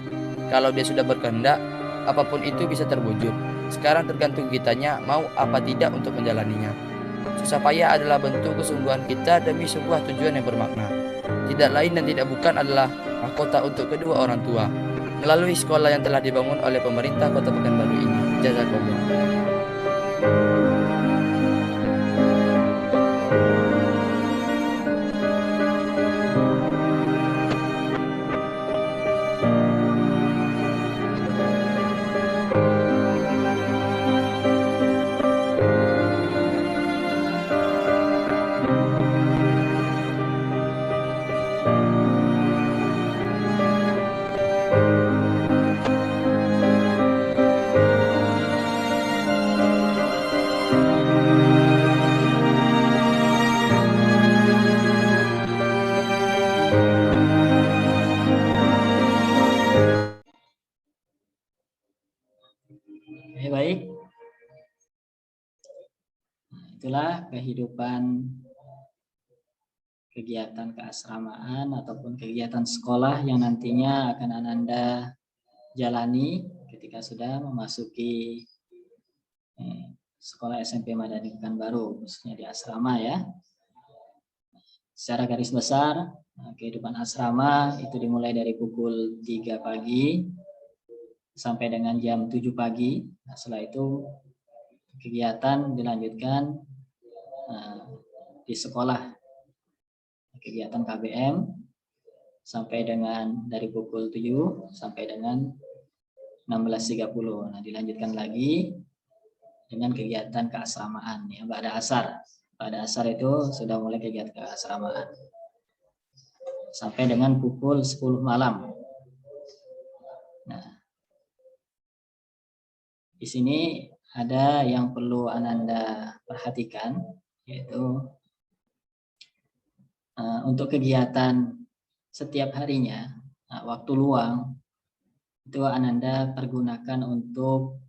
S4: Kalau Dia sudah berkehendak, apapun itu bisa terwujud. Sekarang tergantung kitanya mau apa tidak untuk menjalaninya. Susah payah adalah bentuk kesungguhan kita demi sebuah tujuan yang bermakna. Tidak lain dan tidak bukan adalah mahkota untuk kedua orang tua melalui sekolah yang telah dibangun oleh pemerintah Kota Pekanbaru ini. Jazakallah.
S3: Baik. Itulah kehidupan kegiatan keasramaan ataupun kegiatan sekolah yang nantinya akan Ananda jalani ketika sudah memasuki sekolah SMP Madani Pekanbaru, khususnya di asrama ya. Secara garis besar, kehidupan asrama itu dimulai dari pukul 3 pagi sampai dengan jam 7 pagi. Nah, setelah itu kegiatan dilanjutkan di sekolah, kegiatan KBM sampai dengan dari pukul 7 sampai dengan 16.30. Nah, dilanjutkan lagi dengan kegiatan keasramaan ya, pada asar. Pada asar itu sudah mulai kegiatan keasramaan sampai dengan pukul 10 malam. Nah, di sini ada yang perlu Ananda perhatikan, yaitu untuk kegiatan setiap harinya, waktu luang itu Ananda pergunakan untuk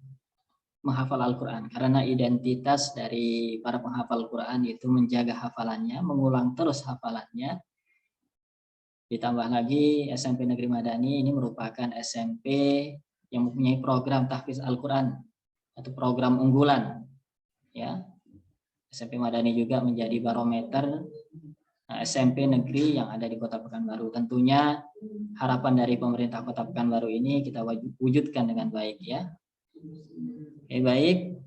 S3: menghafal Al-Quran, karena identitas dari para penghafal Quran itu menjaga hafalannya, mengulang terus hafalannya. Ditambah lagi SMP Negeri Madani ini merupakan SMP yang mempunyai program tahfiz Al-Quran atau program unggulan ya. SMP Madani juga menjadi barometer SMP negeri yang ada di Kota Pekanbaru. Tentunya harapan dari pemerintah Kota Pekanbaru ini kita wujudkan dengan baik ya. Oke, baik.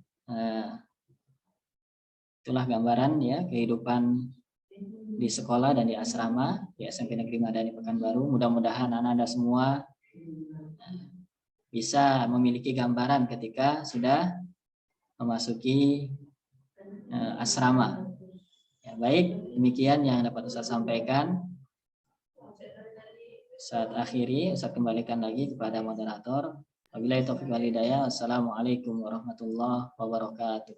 S3: Itulah gambaran ya kehidupan di sekolah dan di asrama di SMP Negeri Madani Pekanbaru. Mudah-mudahan Anda semua bisa memiliki gambaran ketika sudah memasuki asrama. Ya, baik, demikian yang dapat Ustaz sampaikan. Saat akhiri, Ustaz kembalikan lagi kepada moderator. Wabillahi taufiq wal hidayah. Assalamualaikum warahmatullahi wabarakatuh.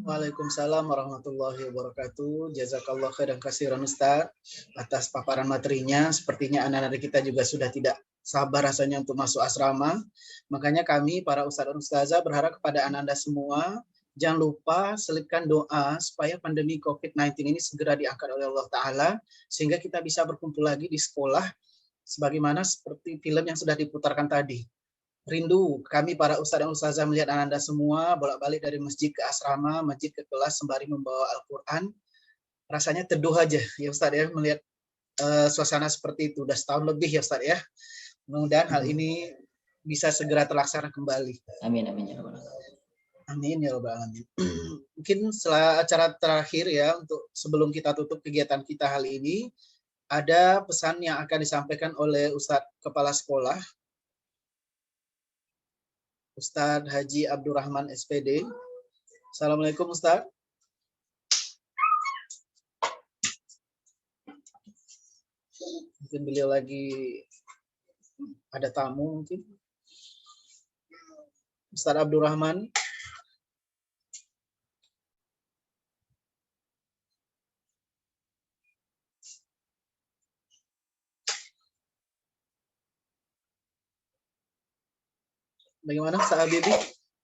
S1: Waalaikumsalam warahmatullahi wabarakatuh. Jazakallah khairan katsiran Ustaz atas paparan materinya. Sepertinya anak-anak kita juga sudah tidak sabar rasanya untuk masuk asrama. Makanya kami para ustadz dan ustazah berharap kepada Ananda semua, jangan lupa selipkan doa supaya pandemi COVID-19 ini segera diangkat oleh Allah Ta'ala, sehingga kita bisa berkumpul lagi di sekolah, sebagaimana seperti film yang sudah diputarkan tadi. Rindu kami para ustadz dan ustazah melihat Ananda semua bolak-balik dari masjid ke asrama, masjid ke kelas sembari membawa Al-Quran. Rasanya teduh aja ya Ustadz ya, melihat suasana seperti itu. Udah setahun lebih ya Ustadz ya. Mudah-mudahan hal ini bisa segera terlaksana kembali.
S3: Amin, amin ya Rabbal Alamin.
S1: Amin ya Rabbal Alamin. Mungkin setelah acara terakhir ya, untuk sebelum kita tutup kegiatan kita kali ini, ada pesan yang akan disampaikan oleh Ustadz Kepala Sekolah, Ustadz Haji Abdurrahman SPD. Assalamualaikum Ustadz. Mungkin beliau lagi ada tamu mungkin. Ustadz Abdurrahman. Bagaimana Ustadz Habibi?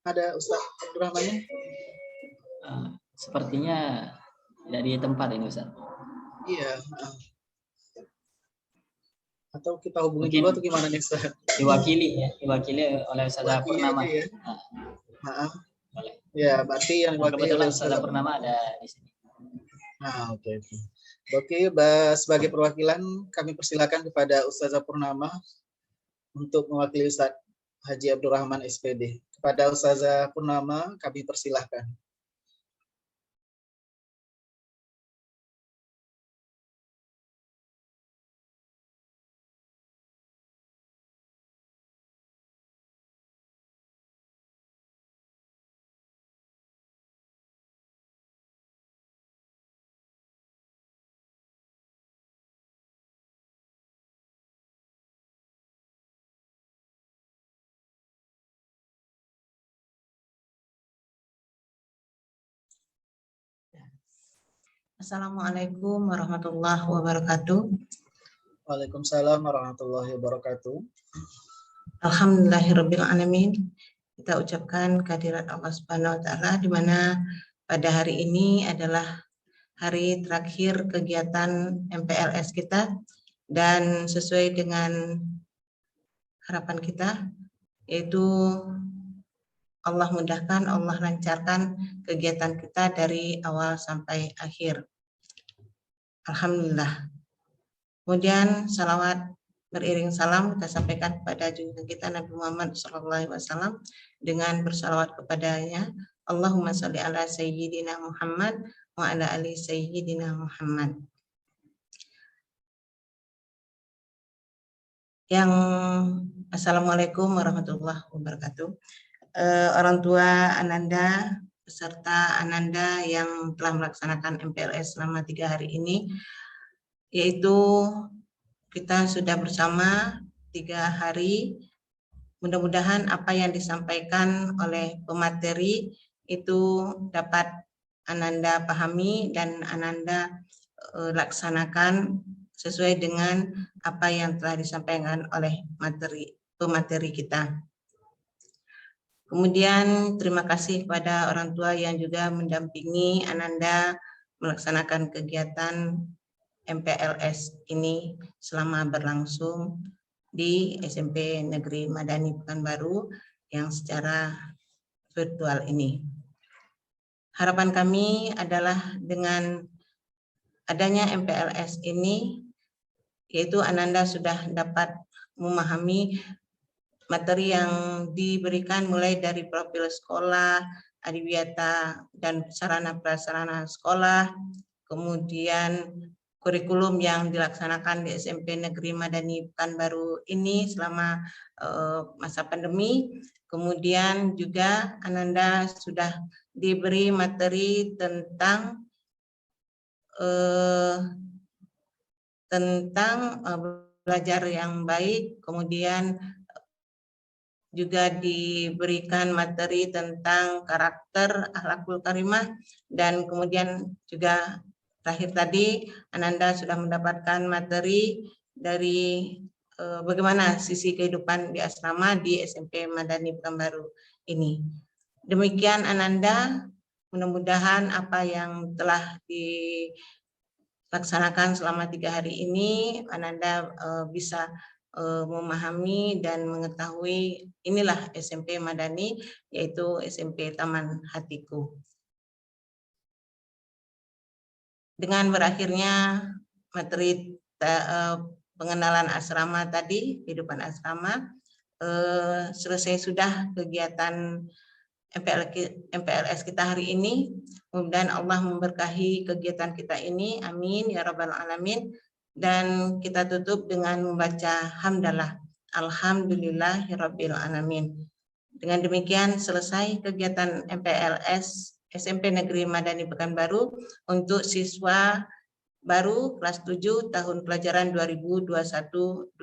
S1: Ada Ustadz Abdurrahmannya?
S3: Sepertinya tidak di tempat ini Ustaz.
S1: Iya. Atau kita hubungi
S3: Mungkin
S1: dulu atau gimana nih Ustaz?
S3: Diwakili oleh Ustazah Purnama.
S1: Ya.
S3: Boleh.
S1: Ya, berarti yang diwakili
S3: kebetulan
S1: oleh
S3: Ustazah Purnama ada di sini.
S1: Oke. Oke, sebagai perwakilan kami persilakan kepada Ustazah Purnama untuk mewakili Ustadz Haji Abdurrahman SPD. Kepada Ustazah Purnama kami persilahkan.
S5: Assalamualaikum warahmatullahi wabarakatuh.
S1: Waalaikumsalam warahmatullahi wabarakatuh.
S5: Alhamdulillahirabbil alamin. Kita ucapkan kehadirat Allah Subhanahu wa taala, di mana pada hari ini adalah hari terakhir kegiatan MPLS kita, dan sesuai dengan harapan kita, yaitu Allah mudahkan, Allah lancarkan kegiatan kita dari awal sampai akhir. Alhamdulillah. Kemudian salawat beriring salam kita sampaikan kepada junjungan kita Nabi Muhammad SAW dengan bersalawat kepadanya. Allahumma sholli ala sayyidina Muhammad wa ala ali sayyidina Muhammad. Assalamualaikum warahmatullahi wabarakatuh. Orang tua Ananda beserta Ananda yang telah melaksanakan MPLS selama 3 hari ini, yaitu kita sudah bersama 3 hari. Mudah-mudahan apa yang disampaikan oleh pemateri itu dapat Ananda pahami dan Ananda laksanakan sesuai dengan apa yang telah disampaikan oleh pemateri kita. Kemudian terima kasih kepada orang tua yang juga mendampingi Ananda melaksanakan kegiatan MPLS ini selama berlangsung di SMP Negeri Madani Pekanbaru yang secara virtual ini. Harapan kami adalah dengan adanya MPLS ini, yaitu Ananda sudah dapat memahami materi yang diberikan mulai dari profil sekolah, adiwiyata dan sarana prasarana sekolah, kemudian kurikulum yang dilaksanakan di SMP Negeri Madani Pekanbaru ini selama masa pandemi. Kemudian juga Ananda sudah diberi materi tentang belajar yang baik, kemudian juga diberikan materi tentang karakter akhlakul karimah, dan kemudian juga terakhir tadi Ananda sudah mendapatkan materi dari bagaimana sisi kehidupan di asrama di SMP Madani Pekanbaru ini. Demikian Ananda, mudah-mudahan apa yang telah dilaksanakan selama 3 hari ini Ananda bisa memahami dan mengetahui inilah SMP Madani, yaitu SMP Taman Hatiku. Dengan berakhirnya materi pengenalan asrama tadi, kehidupan asrama, selesai sudah kegiatan MPLS kita hari ini. Mudah-mudahan Allah memberkahi kegiatan kita ini, amin ya rabbal alamin. Dan kita tutup dengan membaca hamdalah, alhamdulillahirabbil alamin. Dengan demikian selesai kegiatan MPLS SMP Negeri Madani Pekanbaru untuk siswa baru kelas 7 tahun pelajaran 2021-2022.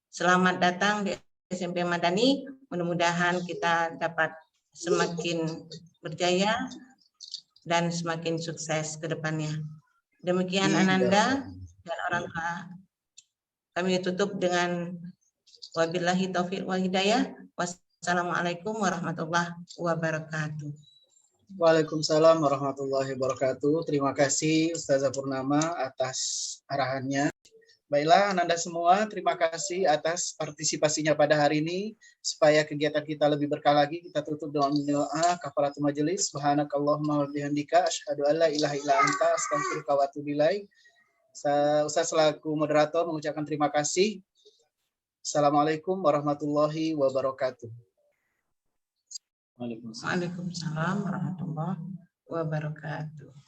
S5: Selamat datang di SMP Madani, mudah-mudahan kita dapat semakin berjaya dan semakin sukses ke depannya. Demikian Ananda dan orang tua. Kami tutup dengan wabillahi taufiq wal hidayah. Wassalamualaikum warahmatullahi wabarakatuh.
S1: Waalaikumsalam warahmatullahi wabarakatuh. Terima kasih Ustazah Purnama atas arahannya. Baiklah Ananda semua, terima kasih atas partisipasinya pada hari ini. Supaya kegiatan kita lebih berkah lagi, kita tutup dengan doa kafaratul majelis. Subhanakallahumma wa bihamdika asyhadu an la ilaha illa anta astaghfiruka wa atubu ilaik. Ustaz selaku moderator mengucapkan terima kasih. Assalamualaikum warahmatullahi wabarakatuh.
S3: Waalaikumsalam.
S5: Waalaikumsalam warahmatullahi wabarakatuh.